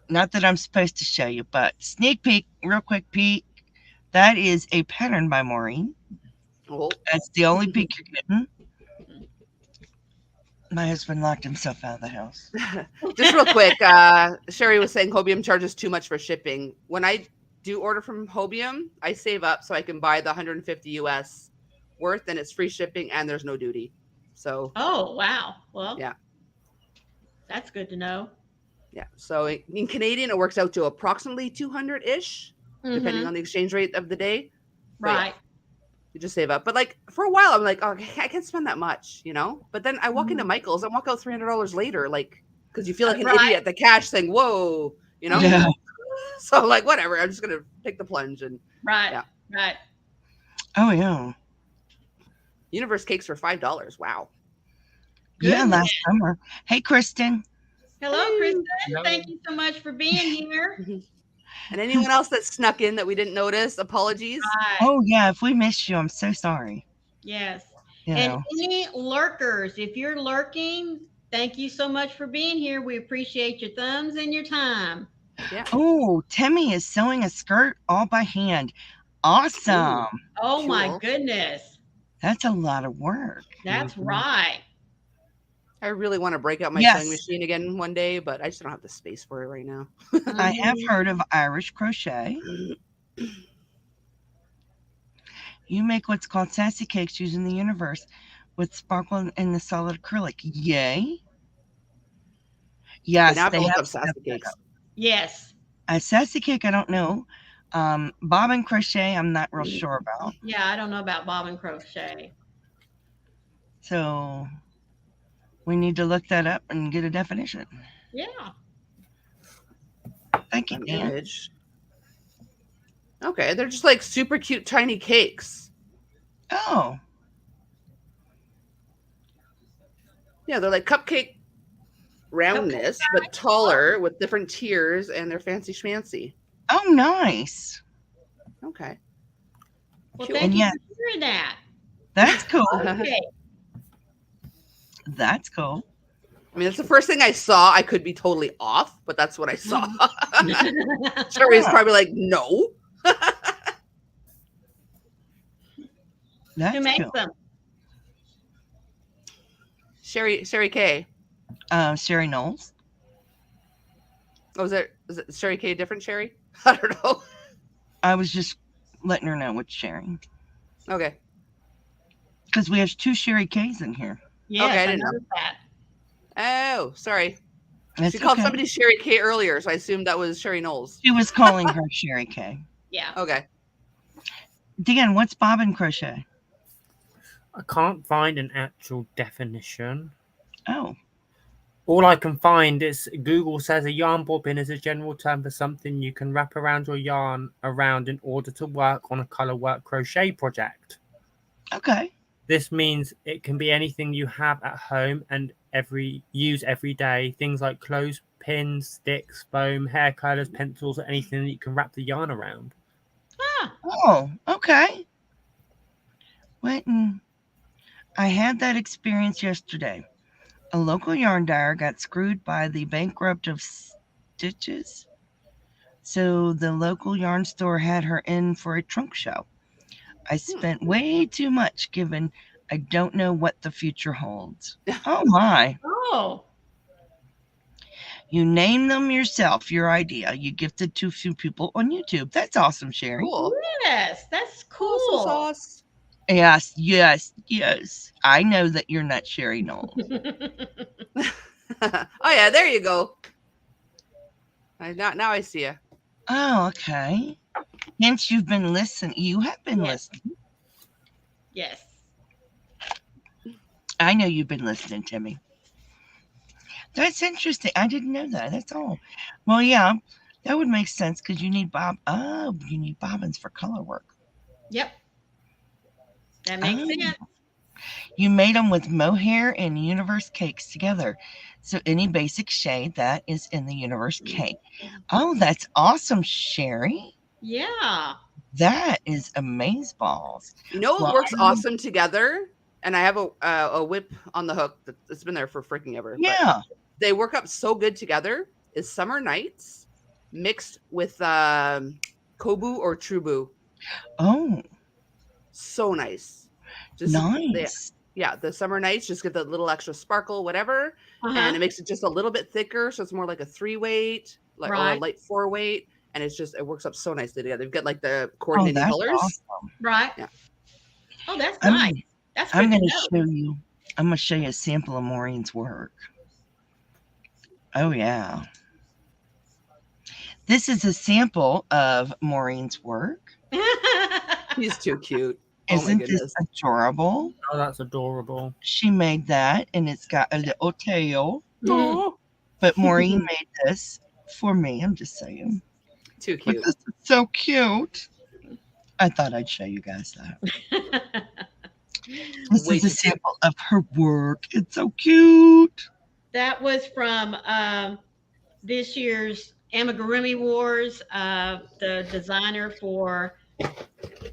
Speaker 2: not that I'm supposed to show you, but sneak peek, real quick peek. That is a pattern by Maureen.
Speaker 3: Oh.
Speaker 2: That's the only peek you're getting. My husband locked himself out of the house.
Speaker 3: Just real quick, Sherry was saying Hobium charges too much for shipping. When I do order from Hobium, I save up so I can buy the 150 US worth, and it's free shipping and there's no duty. So.
Speaker 1: Oh, wow. Well,
Speaker 3: yeah,
Speaker 1: that's good to know.
Speaker 3: Yeah. So in Canadian, it works out to approximately 200-ish, depending on the exchange rate of the day.
Speaker 1: Right.
Speaker 3: You just save up. But like for a while, I'm like, oh, I can't spend that much, you know? But then I walk into Michael's and walk out $300 later, like, because you feel like an idiot at the cash saying, whoa, you know?
Speaker 2: Yeah.
Speaker 3: So like, whatever, I'm just going to take the plunge. And
Speaker 1: Right.
Speaker 2: Oh, yeah.
Speaker 3: Universe cakes for $5. Wow.
Speaker 2: Yeah, last summer. Hey, Kristen.
Speaker 1: Hello, Kristen.
Speaker 4: Hello.
Speaker 1: Thank you so much for being here.
Speaker 3: And anyone else that snuck in that we didn't notice, apologies.
Speaker 2: Oh, yeah. If we missed you, I'm so sorry.
Speaker 1: Yes.
Speaker 2: You
Speaker 1: And
Speaker 2: know.
Speaker 1: any lurkers, if you're lurking, thank you so much for being here. We appreciate your thumbs and your time.
Speaker 3: Yeah.
Speaker 2: Oh, Timmy is sewing a skirt all by hand. Awesome.
Speaker 1: Oh, my goodness.
Speaker 2: That's a lot of work.
Speaker 1: That's right.
Speaker 3: I really want to break out my sewing machine again one day, but I just don't have the space for it right now.
Speaker 2: I have heard of Irish crochet. You make what's called sassy cakes using the universe with sparkle in the solid acrylic. Yay. Yes,
Speaker 3: now
Speaker 2: they have
Speaker 3: sassy cakes.
Speaker 1: Yes.
Speaker 2: A sassy cake, I don't know. Bobbin crochet, I'm not real sure about.
Speaker 1: Yeah, I don't know about bobbin crochet.
Speaker 2: So we need to look that up and get a definition.
Speaker 1: Yeah.
Speaker 2: Thank you, Dan.
Speaker 3: Okay, they're just like super cute tiny cakes.
Speaker 2: Oh.
Speaker 3: Yeah, they're like cupcake roundness, but taller with different tiers, and they're fancy schmancy.
Speaker 2: Oh, nice.
Speaker 3: Okay.
Speaker 1: Well, thank you for hearing that.
Speaker 2: That's cool.
Speaker 1: Okay.
Speaker 2: That's cool.
Speaker 3: I mean, that's the first thing I saw. I could be totally off, but that's what I saw. Sherry's probably like, no.
Speaker 1: Who makes them?
Speaker 3: Sherry K.
Speaker 2: Sherry Knowles.
Speaker 3: Oh, is it Sherry K a different Sherry? I don't know.
Speaker 2: I was just letting her know what's sharing.
Speaker 3: Okay.
Speaker 2: Because we have 2 Sherry K's in here.
Speaker 1: Yes,
Speaker 3: okay, I didn't know
Speaker 1: that.
Speaker 3: Oh, sorry.
Speaker 2: That's
Speaker 3: she called
Speaker 2: okay.
Speaker 3: somebody Sherry K earlier, so I assumed that was Sherry Knowles.
Speaker 2: She was calling her Sherry K.
Speaker 1: Yeah.
Speaker 3: Okay.
Speaker 2: Dan, what's bobbin crochet?
Speaker 4: I can't find an actual definition.
Speaker 2: Oh.
Speaker 4: All I can find is Google says a yarn bobbin is a general term for something you can wrap around your yarn around in order to work on a color work crochet project.
Speaker 2: Okay.
Speaker 4: This means it can be anything you have at home and use every day. Things like clothes, pins, sticks, foam, hair colors, pencils, or anything that you can wrap the yarn around.
Speaker 1: Ah.
Speaker 2: Oh, okay. I had that experience yesterday. A local yarn dyer got screwed by the bankrupt of Stitches. So the local yarn store had her in for a trunk show. I spent way too much given I don't know what the future holds. Oh my.
Speaker 1: Oh.
Speaker 2: You name them yourself, your idea. You gifted to a few people on YouTube. That's awesome, Sherry.
Speaker 3: Cool.
Speaker 1: Yes, that's cool.
Speaker 3: Awesome sauce.
Speaker 2: Yes. I know that you're not Sherry Knowles.
Speaker 3: Oh yeah, there you go. Now I see you.
Speaker 2: Oh, okay. Hence, you've been listening. You have been listening.
Speaker 1: Yes.
Speaker 2: I know you've been listening, Timmy. That's interesting. I didn't know that. That's all. Well, yeah, that would make sense because you need you need bobbins for color work.
Speaker 1: Yep. That makes sense.
Speaker 2: You made them with mohair and universe cakes together. So any basic shade that is in the universe cake. Oh, that's awesome, Sherry.
Speaker 1: Yeah.
Speaker 2: That is amazeballs.
Speaker 3: You know what works awesome together? And I have a whip on the hook that's been there for freaking ever.
Speaker 2: Yeah.
Speaker 3: They work up so good together is Summer Nights mixed with Kobu or Trubu.
Speaker 2: Oh.
Speaker 3: So nice. Just
Speaker 2: nice.
Speaker 3: The Summer Nights just get that little extra sparkle, whatever. And it makes it just a little bit thicker. So it's more like a 3-weight, or a light 4-weight. And it works up so nicely together. You've got like the coordinating colors.
Speaker 2: Awesome.
Speaker 1: Right.
Speaker 3: Yeah.
Speaker 1: Oh, that's nice. That's good.
Speaker 2: I'm going to show you. I'm going to show you a sample of Maureen's work. Oh, yeah. This is a sample of Maureen's work.
Speaker 3: He's too cute.
Speaker 2: Isn't this adorable?
Speaker 4: Oh, that's adorable.
Speaker 2: She made that, and it's got a little tail.
Speaker 3: Oh.
Speaker 2: But Maureen made this for me. I'm just saying.
Speaker 3: Too cute.
Speaker 2: But this is so cute. I thought I'd show you guys that. This is a sample of her work. It's so cute.
Speaker 1: That was from this year's Amigurumi Wars. The designer for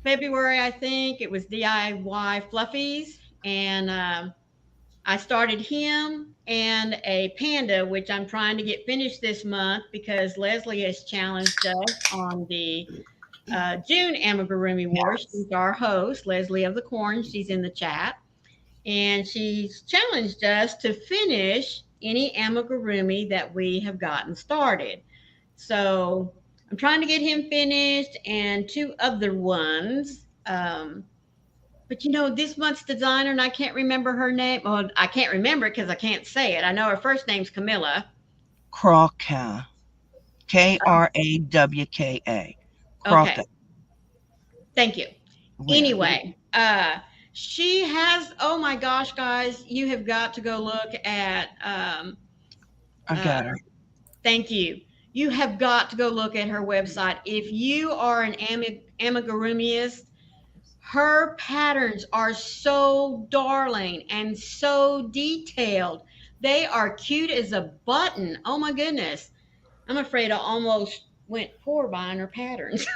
Speaker 1: February, I think it was DIY Fluffies, and I started him and a panda, which I'm trying to get finished this month because Leslie has challenged us on the June Amigurumi Wars. She's our host, Leslie of the Corn. She's in the chat, and she's challenged us to finish any amigurumi that we have gotten started. So I'm trying to get him finished and 2 other ones. But this month's designer, and I can't remember her name. Well, I can't remember it because I can't say it. I know her first name's Camilla.
Speaker 2: Crochet. Krawka.
Speaker 1: Okay. Thank you. Anyway, she has, oh my gosh, guys, you have got to go look at.
Speaker 2: I got her.
Speaker 1: Thank you. You have got to go look at her website. If you are an amigurumiist, her patterns are so darling and so detailed. They are cute as a button. Oh my goodness. I'm afraid I almost went poor buying her patterns.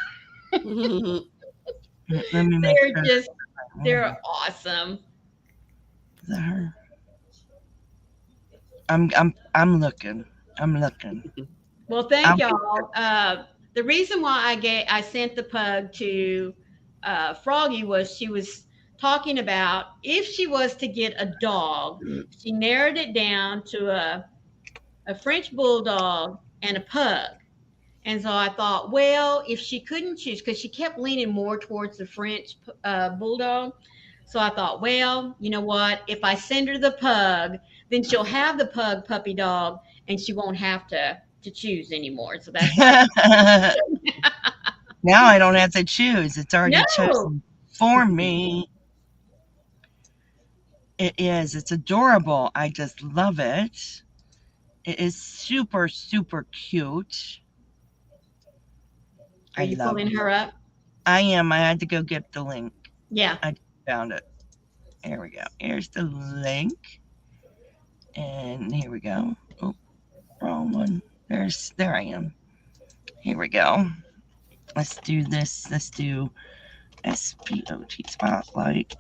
Speaker 1: They're awesome.
Speaker 2: Is that her? I'm looking.
Speaker 1: Well, thank y'all. The reason why I sent the pug to Froggy was she was talking about if she was to get a dog, she narrowed it down to a French bulldog and a pug. And so I thought, well, if she couldn't choose, because she kept leaning more towards the French bulldog. So I thought, well, you know what? If I send her the pug, then she'll have the pug puppy dog and she won't have to choose anymore. So that's why.
Speaker 2: Now I don't have to choose. It's already chosen for me. It is. It's adorable. I just love it. It is super, super cute.
Speaker 1: Are you pulling her up?
Speaker 2: I am. I had to go get the link.
Speaker 1: Yeah.
Speaker 2: I found it. There we go. Here's the link. And here we go. Oh, wrong one. There I am. Here we go. Let's do this. Let's do SPOT Spotlight.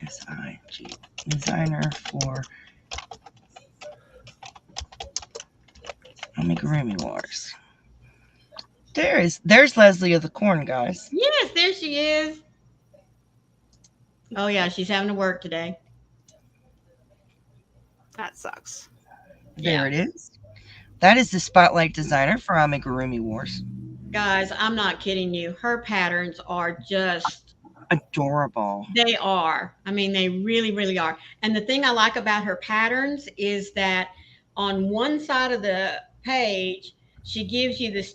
Speaker 2: SIG designer for Amigurumi Wars. There's Leslie of the Corn, guys.
Speaker 1: Yes, there she is. Oh yeah, she's having to work today.
Speaker 3: That sucks.
Speaker 2: There it is. That is the Spotlight Designer for Amigurumi Wars.
Speaker 1: Guys, I'm not kidding you. Her patterns are just
Speaker 2: adorable.
Speaker 1: They are. I mean, they really, really are. And the thing I like about her patterns is that on one side of the page, she gives you this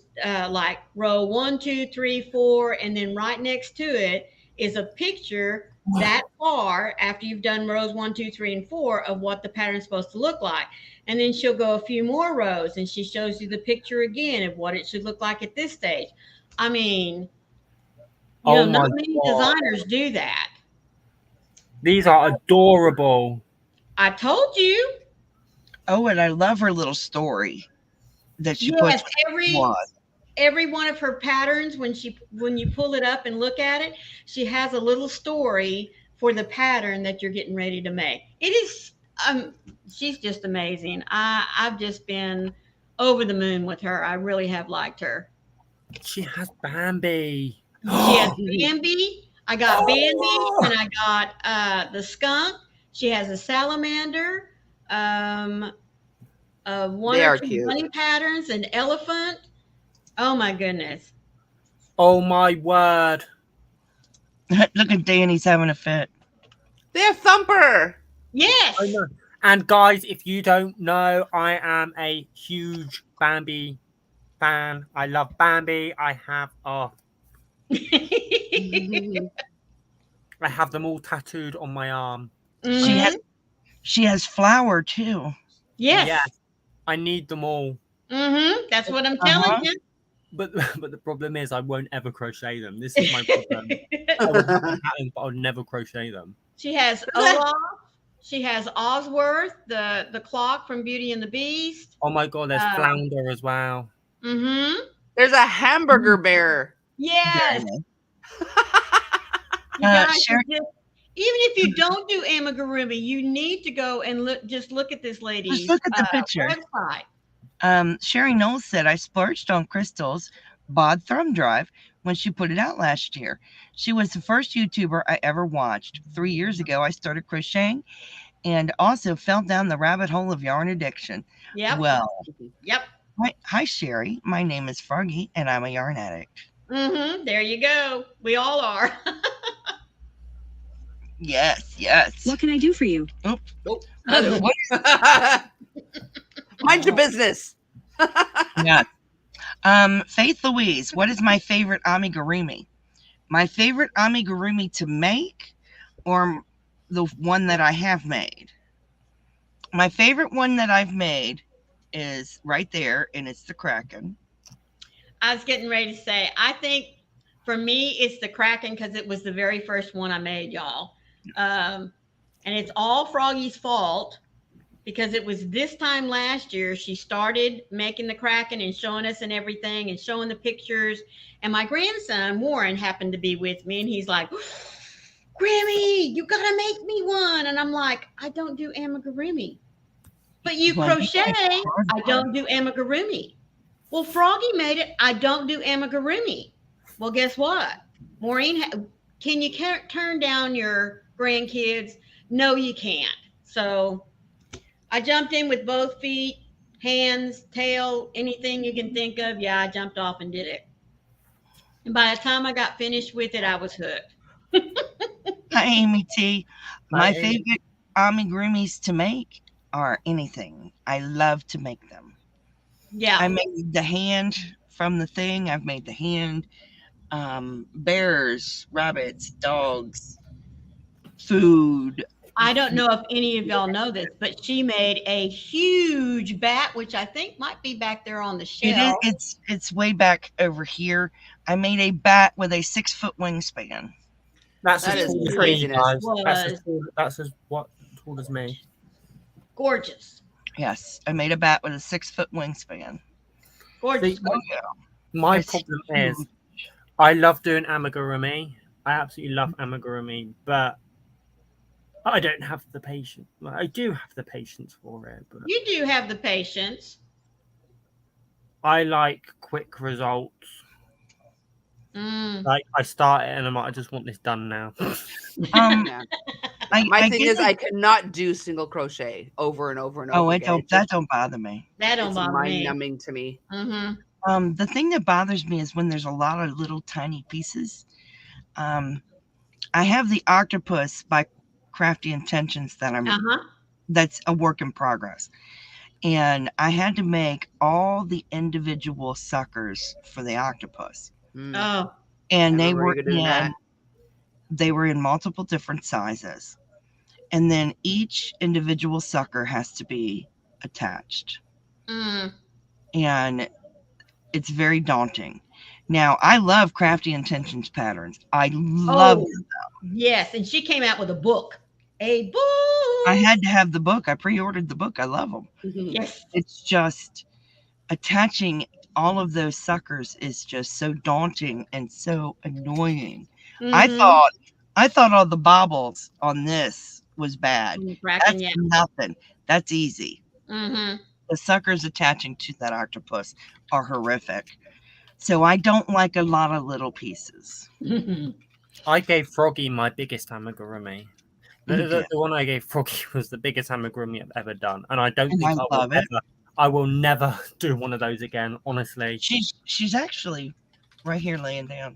Speaker 1: like row 1, 2, 3, 4, and then right next to it is a picture that far after you've done rows 1, 2, 3, and 4 of what the pattern's supposed to look like. And then she'll go a few more rows and she shows you the picture again of what it should look like at this stage. I mean, not many designers do that.
Speaker 4: These are adorable.
Speaker 1: I told you.
Speaker 2: Oh, and I love her little story that she puts.
Speaker 1: Every one of her patterns, when you pull it up and look at it, she has a little story for the pattern that you're getting ready to make. It is she's just amazing. I've just been over the moon with her. I really have liked her.
Speaker 4: She has Bambi.
Speaker 1: She has Bambi. I got Bambi, and I got the skunk. She has a salamander. One or two bunny patterns, an elephant. Oh my goodness.
Speaker 4: Oh my word.
Speaker 2: Look at Danny's having a fit.
Speaker 3: They have Thumper.
Speaker 1: Yes.
Speaker 4: I know. And guys, if you don't know, I am a huge Bambi fan. I love Bambi. I have I have them all tattooed on my arm.
Speaker 1: Mm-hmm.
Speaker 2: She has Flower too.
Speaker 1: Yes.
Speaker 4: I need them all.
Speaker 1: Mm-hmm. That's what I'm telling you.
Speaker 4: But the problem is I won't ever crochet them. This is my problem. I would have a pattern, but I'll never crochet them.
Speaker 1: She has Olaf. She has Osworth, the clock from Beauty and the Beast.
Speaker 4: Oh my god, there's Flounder as well.
Speaker 1: Mm-hmm.
Speaker 3: There's a hamburger bear.
Speaker 1: Yes. Even if you don't do amigurumi, you need to go and look at this lady's
Speaker 2: Just look at the picture.
Speaker 1: Website.
Speaker 2: Sherry Knowles said, I splurged on Crystal's bod thumb drive when she put it out last year. She was the first YouTuber I ever watched. 3 years ago, I started crocheting and also fell down the rabbit hole of yarn addiction.
Speaker 1: Yep.
Speaker 2: Well,
Speaker 1: yep.
Speaker 2: Hi, Sherry. My name is Froggy, and I'm a yarn addict.
Speaker 1: Mm-hmm. There you go. We all are.
Speaker 2: Yes.
Speaker 5: What can I do for you?
Speaker 3: Mind your business.
Speaker 2: Yeah. Faith Louise, what is my favorite amigurumi? My favorite amigurumi to make, or the one that I have made? My favorite one that I've made is right there, and it's the Kraken.
Speaker 1: I was getting ready to say, I think for me, it's the Kraken because it was the very first one I made, y'all. And it's all Froggy's fault because it was this time last year she started making the Kraken and showing us and everything and showing the pictures. And my grandson, Warren, happened to be with me, and he's like, Grammy, you got to make me one. And I'm like, I don't do amigurumi. But you crochet, I don't do amigurumi. Well, Froggy made it. I don't do amigurumi. Well, guess what? Maureen, can you turn down your grandkids? No, you can't. So I jumped in with both feet, hands, tail, anything you can think of. Yeah, I jumped off and did it. And by the time I got finished with it, I was hooked.
Speaker 2: Hi, Amy T. My favorite amigurumis to make are anything. I love to make them.
Speaker 1: Yeah.
Speaker 2: I made the hand from the thing. I've made the hand. Bears, rabbits, dogs, food.
Speaker 1: I don't know if any of y'all know this, but she made a huge bat, which I think might be back there on the shelf.
Speaker 2: It's way back over here. I made a bat with a 6-foot wingspan.
Speaker 3: That is craziness.
Speaker 4: That's as tall as me.
Speaker 1: Gorgeous.
Speaker 2: Yes, I made a bat with a 6-foot wingspan.
Speaker 1: Gorgeous.
Speaker 4: My problem is, I love doing amigurumi. I absolutely love amigurumi, but I don't have the patience. I do have the patience for it. But
Speaker 1: you do have the patience.
Speaker 4: I like quick results. Like I start it and I'm like, I just want this done now.
Speaker 3: My
Speaker 2: I
Speaker 3: thing
Speaker 2: get
Speaker 3: is,
Speaker 2: it.
Speaker 3: I cannot do single crochet over and over and over again.
Speaker 2: That don't bother me.
Speaker 1: That don't
Speaker 3: It's
Speaker 1: bother
Speaker 3: mind
Speaker 1: me.
Speaker 3: numbing to me.
Speaker 2: The thing that bothers me is when there's a lot of little tiny pieces. I have the octopus by Crafty Intentions that's a work in progress. And I had to make all the individual suckers for the octopus.
Speaker 1: Oh.
Speaker 2: And
Speaker 3: they were
Speaker 2: in multiple different sizes. And then each individual sucker has to be attached. And it's very daunting. Now, I love Crafty Intentions patterns. I love them.
Speaker 1: Yes, and she came out with a book. A book.
Speaker 2: I had to have the book. I pre-ordered the book. I love them.
Speaker 1: Yes.
Speaker 2: It's just attaching all of those suckers is just so daunting and so annoying. I thought all the bobbles on this was bad. That's nothing. That's easy. The suckers attaching to that octopus are horrific. So I don't like a lot of little pieces.
Speaker 4: I gave Froggy my biggest amigurumi. The one I gave Froggy was the biggest amigurumi I've ever done, and I don't think I will never do one of those again. Honestly,
Speaker 2: she's actually right here laying down.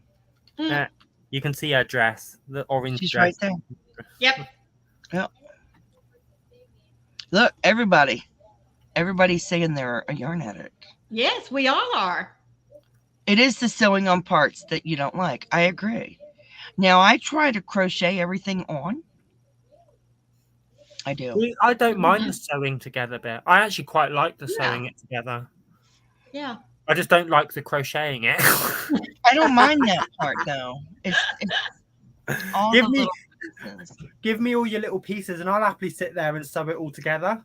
Speaker 4: You can see her dress, the orange
Speaker 2: she's
Speaker 4: dress.
Speaker 2: Right there. Yep. Look, everybody's saying they're a yarn addict.
Speaker 1: Yes, we all are.
Speaker 2: It is the sewing on parts that you don't like. I agree. Now, I try to crochet everything on. I do.
Speaker 4: I don't mind the sewing together bit. I actually quite like the sewing it together.
Speaker 1: Yeah.
Speaker 4: I just don't like the crocheting it.
Speaker 2: I don't mind that part, though. It's all
Speaker 4: give me all your little pieces, and I'll happily sit there and sew it all together.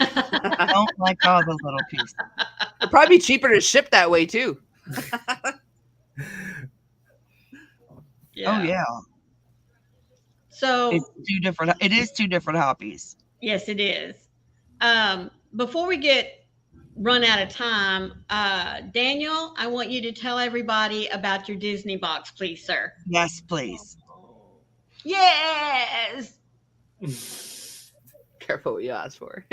Speaker 2: I don't like all the little pieces.
Speaker 3: It'd probably be cheaper to ship that way, too.
Speaker 1: Yeah.
Speaker 2: Oh yeah.
Speaker 1: So
Speaker 2: it is two different hobbies.
Speaker 1: Yes, it is. Before we get run out of time, Daniel, I want you to tell everybody about your Disney box, please, sir.
Speaker 2: Yes, please.
Speaker 1: Yes.
Speaker 3: Careful what you ask for.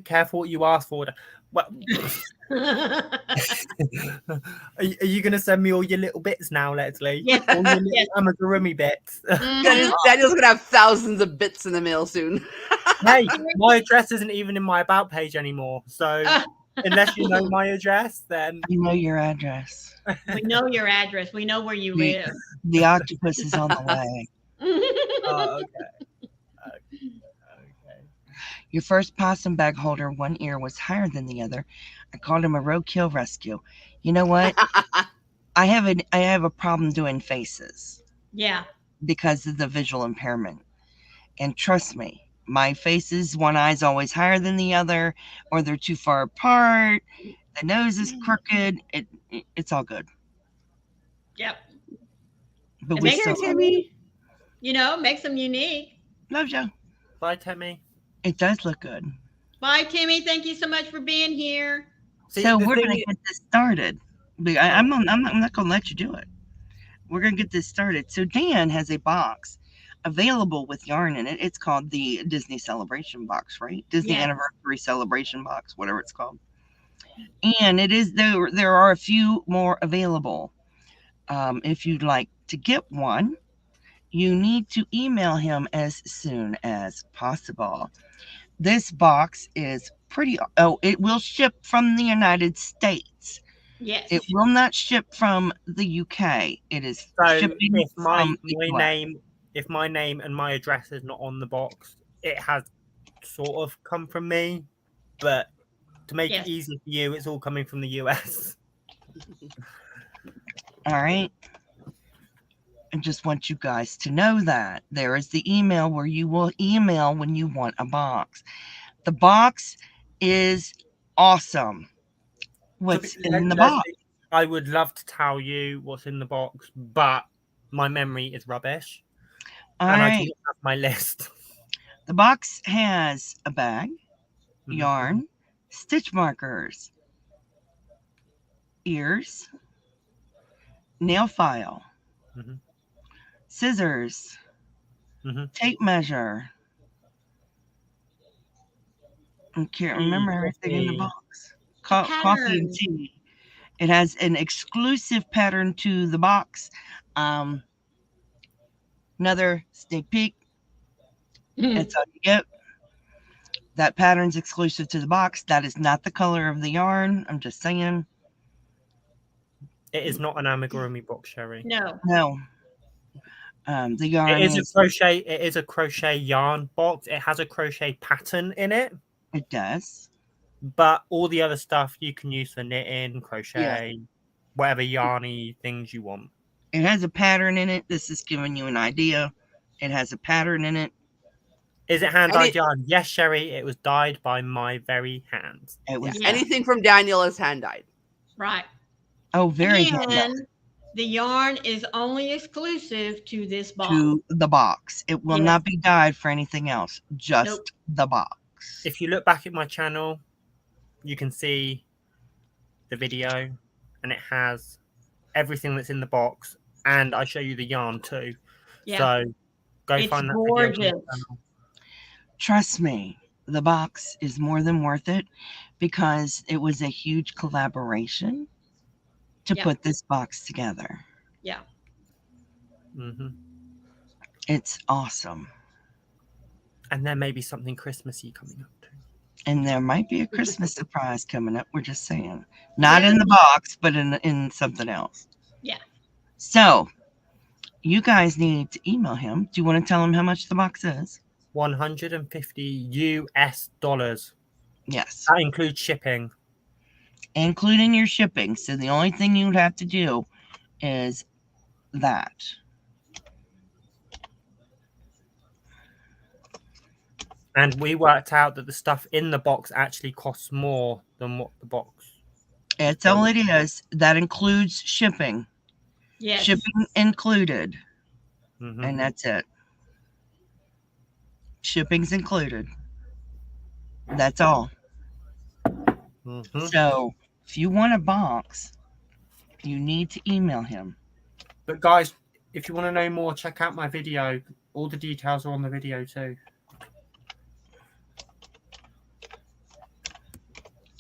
Speaker 4: Careful what you ask for. Well, are you going to send me all your little bits now, Leslie?
Speaker 1: Yeah.
Speaker 4: All your little amigurumi bits.
Speaker 3: Daniel's going to have thousands of bits in the mail soon.
Speaker 4: Hey, my address isn't even in my about page anymore. So unless you know my address, then...
Speaker 2: I know your address.
Speaker 1: We know your address. We know where you live.
Speaker 2: The octopus is on the way.
Speaker 4: Oh, okay.
Speaker 2: Your first possum bag holder, one ear was higher than the other. I called him a roadkill rescue. You know what? I have a problem doing faces.
Speaker 1: Yeah.
Speaker 2: Because of the visual impairment. And trust me, my faces, one eye's always higher than the other, or they're too far apart. The nose is crooked. It's all good.
Speaker 1: Yep.
Speaker 2: But
Speaker 1: makes them unique.
Speaker 2: Love you.
Speaker 4: Bye, Timmy.
Speaker 2: It does look good.
Speaker 1: Bye, Timmy. Thank you so much for being here.
Speaker 2: So we're going to get this started. I'm not going to let you do it. We're going to get this started. So Dan has a box available with yarn in it. It's called the Disney Celebration Box, right? Disney Anniversary Celebration Box, whatever it's called. And it is there are a few more available. If you'd like to get one, you need to email him as soon as possible. This box is it will ship from the United States.
Speaker 1: Yes.
Speaker 2: It will not ship from the UK. It is shipping from
Speaker 4: if my name and my address is not on the box, it has sort of come from me. But to make it easy for you, it's all coming from the US.
Speaker 2: All right. I just want you guys to know that there is the email where you will email when you want a box. The box is awesome. What's in the box?
Speaker 4: I would love to tell you what's in the box, but my memory is rubbish. I don't have my list.
Speaker 2: The box has a bag, yarn, stitch markers, ears, nail file, scissors, tape measure. I can't remember everything in the box. Coffee and tea. It has an exclusive pattern to the box. Another sneak peek. It's all you get. That pattern's exclusive to the box. That is not the color of the yarn. I'm just saying.
Speaker 4: It is not an amigurumi box, Sherry.
Speaker 1: No.
Speaker 2: The yarn
Speaker 4: is a crochet. It is a crochet yarn box. It has a crochet pattern in it.
Speaker 2: It does.
Speaker 4: But all the other stuff you can use for knitting, crochet, whatever yarny things you want.
Speaker 2: It has a pattern in it. This is giving you an idea. It has a pattern in it.
Speaker 4: Is it hand-dyed yarn? Yes, Sherry. It was dyed by my very hands.
Speaker 2: It was
Speaker 3: anything from Daniel is hand-dyed.
Speaker 1: Right.
Speaker 2: Oh, very hand-dyed.
Speaker 1: The yarn is only exclusive to this box.
Speaker 2: To the box. It will not be dyed for anything else. Just the box.
Speaker 4: If you look back at my channel, you can see the video, and it has everything that's in the box, and I show you the yarn too. Yeah. So go find that video on the channel.
Speaker 2: Trust me, the box is more than worth it because it was a huge collaboration to put this box together.
Speaker 1: Yeah.
Speaker 2: It's awesome.
Speaker 4: And there may be something Christmassy coming up too.
Speaker 2: And there might be a Christmas surprise coming up. We're just saying. Not in the box, but in something else.
Speaker 1: Yeah.
Speaker 2: So, you guys need to email him. Do you want to tell him how much the box is?
Speaker 4: $150 US.
Speaker 2: Yes.
Speaker 4: That includes shipping.
Speaker 2: Including your shipping. So the only thing you would have to do is that.
Speaker 4: And we worked out that the stuff in the box actually costs more than what the box.
Speaker 2: It's all it is. That includes shipping.
Speaker 1: Yes.
Speaker 2: Shipping included. And that's it. Shipping's included. That's all. So, if you want a box, you need to email him.
Speaker 4: But guys, if you want to know more, check out my video. All the details are on the video too.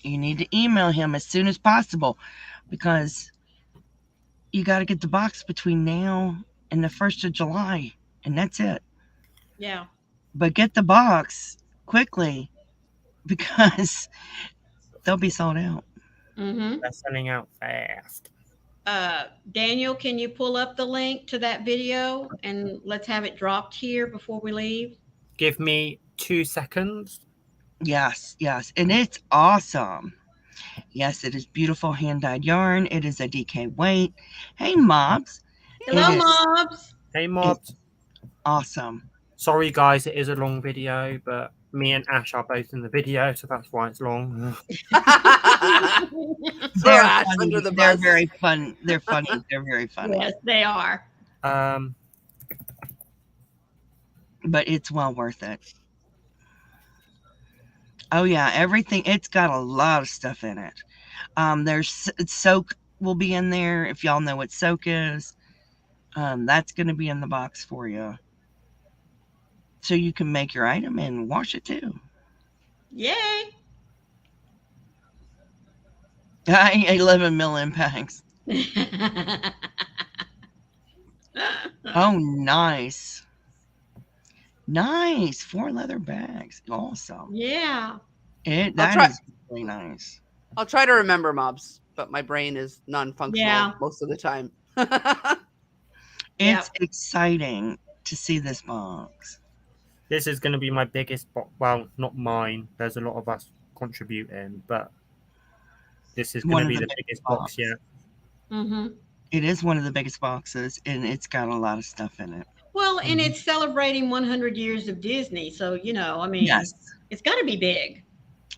Speaker 2: You need to email him as soon as possible because you got to get the box between now and the 1st of July, and that's it.
Speaker 1: Yeah.
Speaker 2: But get the box quickly because they'll be sold out.
Speaker 4: They're selling out fast.
Speaker 1: Daniel, can you pull up the link to that video and let's have it dropped here before we leave?
Speaker 4: Give me 2 seconds.
Speaker 2: Yes. And it's awesome. Yes, it is beautiful hand-dyed yarn. It is a DK weight. Hey, Mobs.
Speaker 1: Hello, Mobs.
Speaker 4: Hey, Mobs.
Speaker 2: Awesome.
Speaker 4: Sorry, guys, it is a long video, but me and Ash are both in the video, so that's why it's long.
Speaker 2: They're funny. They're very fun. They're funny. They're very funny.
Speaker 1: Yes, they are.
Speaker 2: But it's well worth it. Oh yeah, everything. It's got a lot of stuff in it. There's soak will be in there if y'all know what soak is. That's going to be in the box for you, so you can make your item and wash it too.
Speaker 1: Yay!
Speaker 2: 11 mil impacts. Oh, nice. Nice. 4 leather bags. Awesome.
Speaker 1: Yeah.
Speaker 2: That is really nice.
Speaker 3: I'll try to remember, Mobs, but my brain is non-functional most of the time.
Speaker 2: It's exciting to see this box.
Speaker 4: This is going to be my biggest box. Well, not mine. There's a lot of us contributing, but this is going to be the biggest box yet.
Speaker 2: It is one of the biggest boxes, and it's got a lot of stuff in it.
Speaker 1: Well, and it's celebrating 100 years of Disney, so I mean, it's got to be big.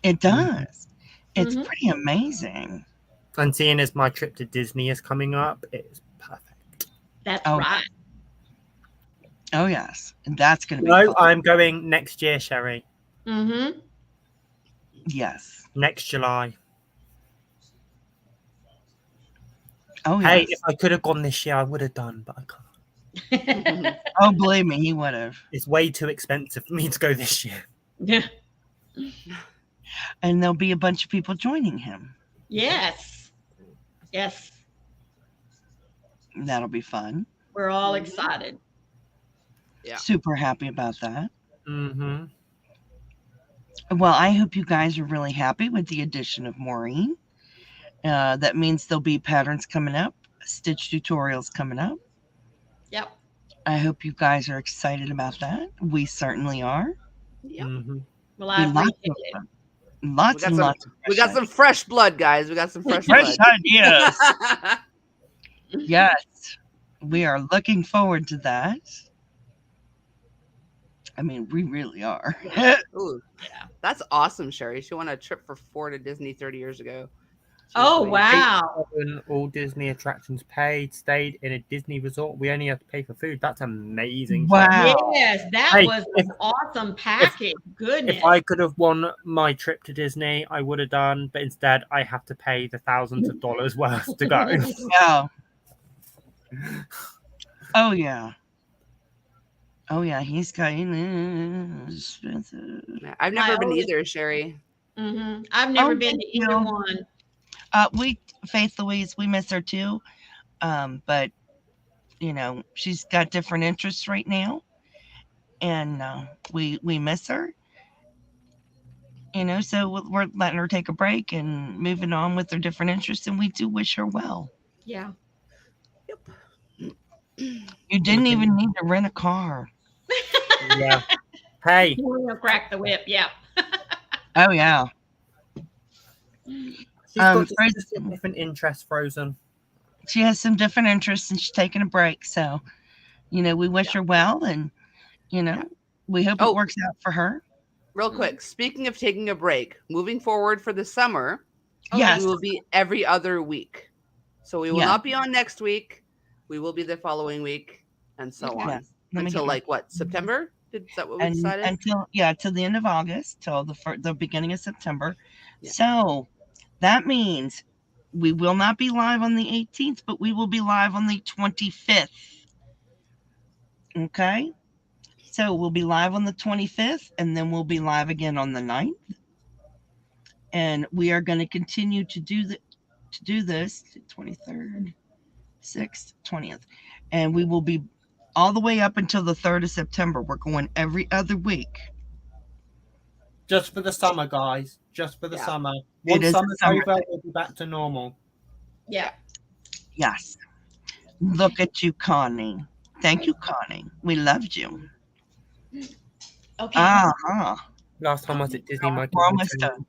Speaker 2: It does. It's pretty amazing.
Speaker 4: And seeing as my trip to Disney is coming up, it's perfect.
Speaker 1: That's right.
Speaker 2: Oh yes, and that's going to be.
Speaker 4: No, I'm going next year, Sherry.
Speaker 2: Yes.
Speaker 4: Next July.
Speaker 2: Oh yes.
Speaker 4: Hey, if I could have gone this year, I would have done, but I can't.
Speaker 2: Oh, believe me, he would have.
Speaker 4: It's way too expensive for me to go this year.
Speaker 1: Yeah.
Speaker 2: And there'll be a bunch of people joining him.
Speaker 1: Yes. Yes.
Speaker 2: That'll be fun.
Speaker 1: We're all excited.
Speaker 3: Yeah.
Speaker 2: Super happy about that.
Speaker 4: Mm-hmm.
Speaker 2: Well, I hope you guys are really happy with the addition of Maureen. That means there'll be patterns coming up, stitch tutorials coming up.
Speaker 1: Yep.
Speaker 2: I hope you guys are excited about that. We certainly are.
Speaker 3: Yep.
Speaker 4: Mm-hmm.
Speaker 1: Well, I appreciate it.
Speaker 2: Lots and lots.
Speaker 3: We got some fresh blood, guys. We got some fresh blood.
Speaker 2: Ideas. Yes, we are looking forward to that. I mean, we really are.
Speaker 3: Ooh,
Speaker 1: Yeah.
Speaker 3: that's awesome, Sherry. She won a trip for 4 to Disney 30 years ago.
Speaker 1: Oh, wow.
Speaker 4: All Disney attractions paid, stayed in a Disney resort. We only have to pay for food. That's amazing.
Speaker 2: Wow.
Speaker 1: Yes, that
Speaker 4: Hey,
Speaker 1: was an awesome package. Goodness.
Speaker 4: If I could have won my trip to Disney, I would have done. But instead, I have to pay the thousands of dollars worth to go.
Speaker 2: Yeah. Oh, yeah. Oh, yeah. He's got expensive.
Speaker 3: I've never been
Speaker 1: oldest-
Speaker 3: either, Sherry.
Speaker 1: I've never been to either one.
Speaker 2: Faith Louise, we miss her too. But you know, she's got different interests right now. And we miss her. You know, so we're letting her take a break and moving on with her different interests, and we do wish her well.
Speaker 1: Yeah.
Speaker 2: You didn't even need to rent a car.
Speaker 4: Yeah. Hey.
Speaker 1: We'll crack the whip. Yeah.
Speaker 2: Oh yeah.
Speaker 4: She's got
Speaker 2: Frozen.
Speaker 4: different interests, Frozen.
Speaker 2: She has some different interests and she's taking a break. So, you know, we wish her well, and you know, we hope it works out for her.
Speaker 3: Real quick, speaking of taking a break, moving forward for the summer,
Speaker 2: Yes.
Speaker 3: we will be every other week. So we will not be on next week. We will be the following week, and so on.
Speaker 2: Yes.
Speaker 3: Until like what, September? Is that what we decided?
Speaker 2: Until the end of August, till the beginning of September.
Speaker 3: Yeah.
Speaker 2: So that means we will not be live on the 18th, but we will be live on the 25th. Okay. So we'll be live on the 25th, and then we'll be live again on the 9th. And we are going to continue to do this 23rd, 6th, 20th. And we will be all the way up until the 3rd of September. We're going every other week.
Speaker 4: Just for the summer, guys. Just for the summer.
Speaker 2: It
Speaker 4: Once
Speaker 2: is
Speaker 4: summer's
Speaker 2: summer.
Speaker 4: over, we'll be back to normal.
Speaker 1: Yeah.
Speaker 2: Yes. Look at you, Connie. Thank you, Connie. We loved you.
Speaker 1: Okay.
Speaker 4: Last time I was at Disney, my
Speaker 2: We're almost done.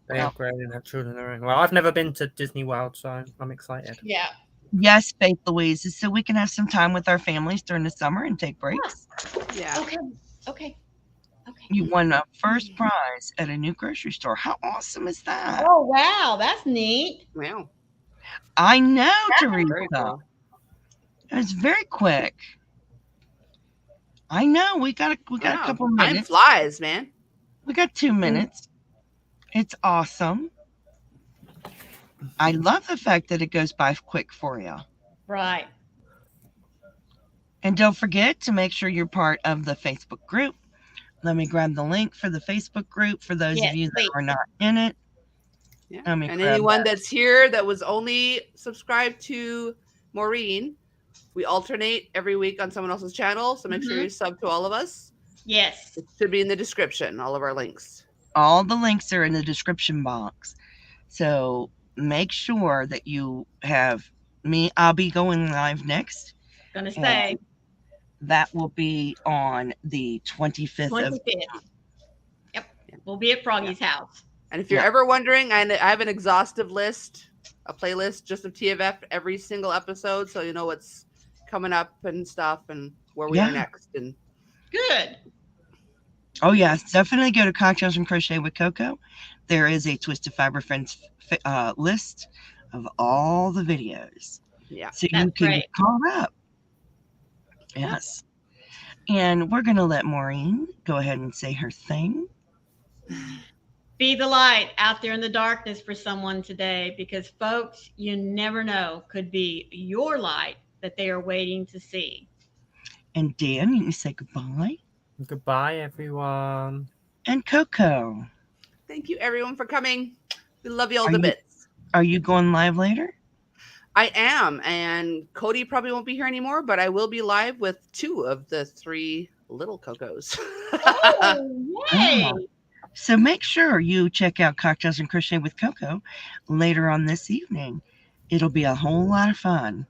Speaker 4: They upgraded and have children of their own. Well, I've never been to Disney World, so I'm excited.
Speaker 1: Yeah.
Speaker 2: Yes, Faith Louise, so we can have some time with our families during the summer and take breaks.
Speaker 3: Yeah.
Speaker 1: Okay.
Speaker 2: You won a first prize at a new grocery store. How awesome is that?
Speaker 1: Oh, wow. That's neat.
Speaker 3: Wow.
Speaker 2: I know,
Speaker 3: Very
Speaker 2: Teresa.
Speaker 3: cool.
Speaker 2: It was very quick. I know. We got a couple
Speaker 3: Time
Speaker 2: minutes.
Speaker 3: flies, man.
Speaker 2: We got 2 minutes. It's awesome. I love the fact that it goes by quick for you.
Speaker 1: Right.
Speaker 2: And don't forget to make sure you're part of the Facebook group. Let me grab the link for the Facebook group for those of you that are not in it.
Speaker 3: Yeah.
Speaker 2: Let me
Speaker 3: And
Speaker 2: grab
Speaker 3: anyone
Speaker 2: that.
Speaker 3: that's here that was only subscribed to Maureen, we alternate every week on someone else's channel. So make sure you sub to all of us.
Speaker 1: Yes.
Speaker 3: It should be in the description, all of our links.
Speaker 2: All the links are in the description box. So make sure that you have me. I'll be going live next.
Speaker 1: Gonna say
Speaker 2: That will be on the 25th.
Speaker 1: 25th. Yep. We'll be at Froggy's house.
Speaker 3: And if you're ever wondering, I have an exhaustive list, a playlist just of TFF every single episode, so you know what's coming up and stuff and where we are next. And
Speaker 1: Good.
Speaker 2: Oh, yes. Definitely go to Cocktails and Crochet with Coco. There is a Twisted Fiber Friends list of all the videos.
Speaker 3: Yeah.
Speaker 2: So you can get caught up. Yes. And we're going to let Maureen go ahead and say her thing.
Speaker 1: Be the light out there in the darkness for someone today, because folks, you never know, could be your light that they are waiting to see.
Speaker 2: And Dan, you can say goodbye.
Speaker 4: Goodbye, everyone.
Speaker 2: And Coco.
Speaker 3: Thank you, everyone, for coming. We love you all the bits.
Speaker 2: Are you going live later?
Speaker 3: I am, and Cody probably won't be here anymore, but I will be live with 2 of the 3 little Cocos.
Speaker 1: Oh, yay!
Speaker 2: So make sure you check out Cocktails and Crochet with Coco later on this evening. It'll be a whole lot of fun.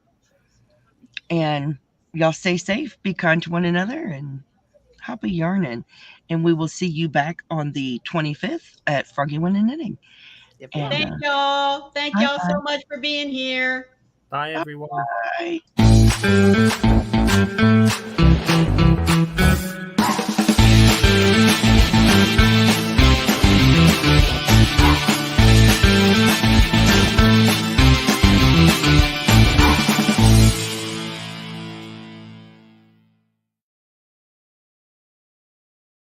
Speaker 2: And y'all stay safe, be kind to one another, and happy yarning. And we will see you back on the 25th at Froggy One and Knitting.
Speaker 3: Yep.
Speaker 2: And,
Speaker 1: Thank y'all. Thank y'all so much for being here.
Speaker 4: Bye, everyone.
Speaker 2: Bye.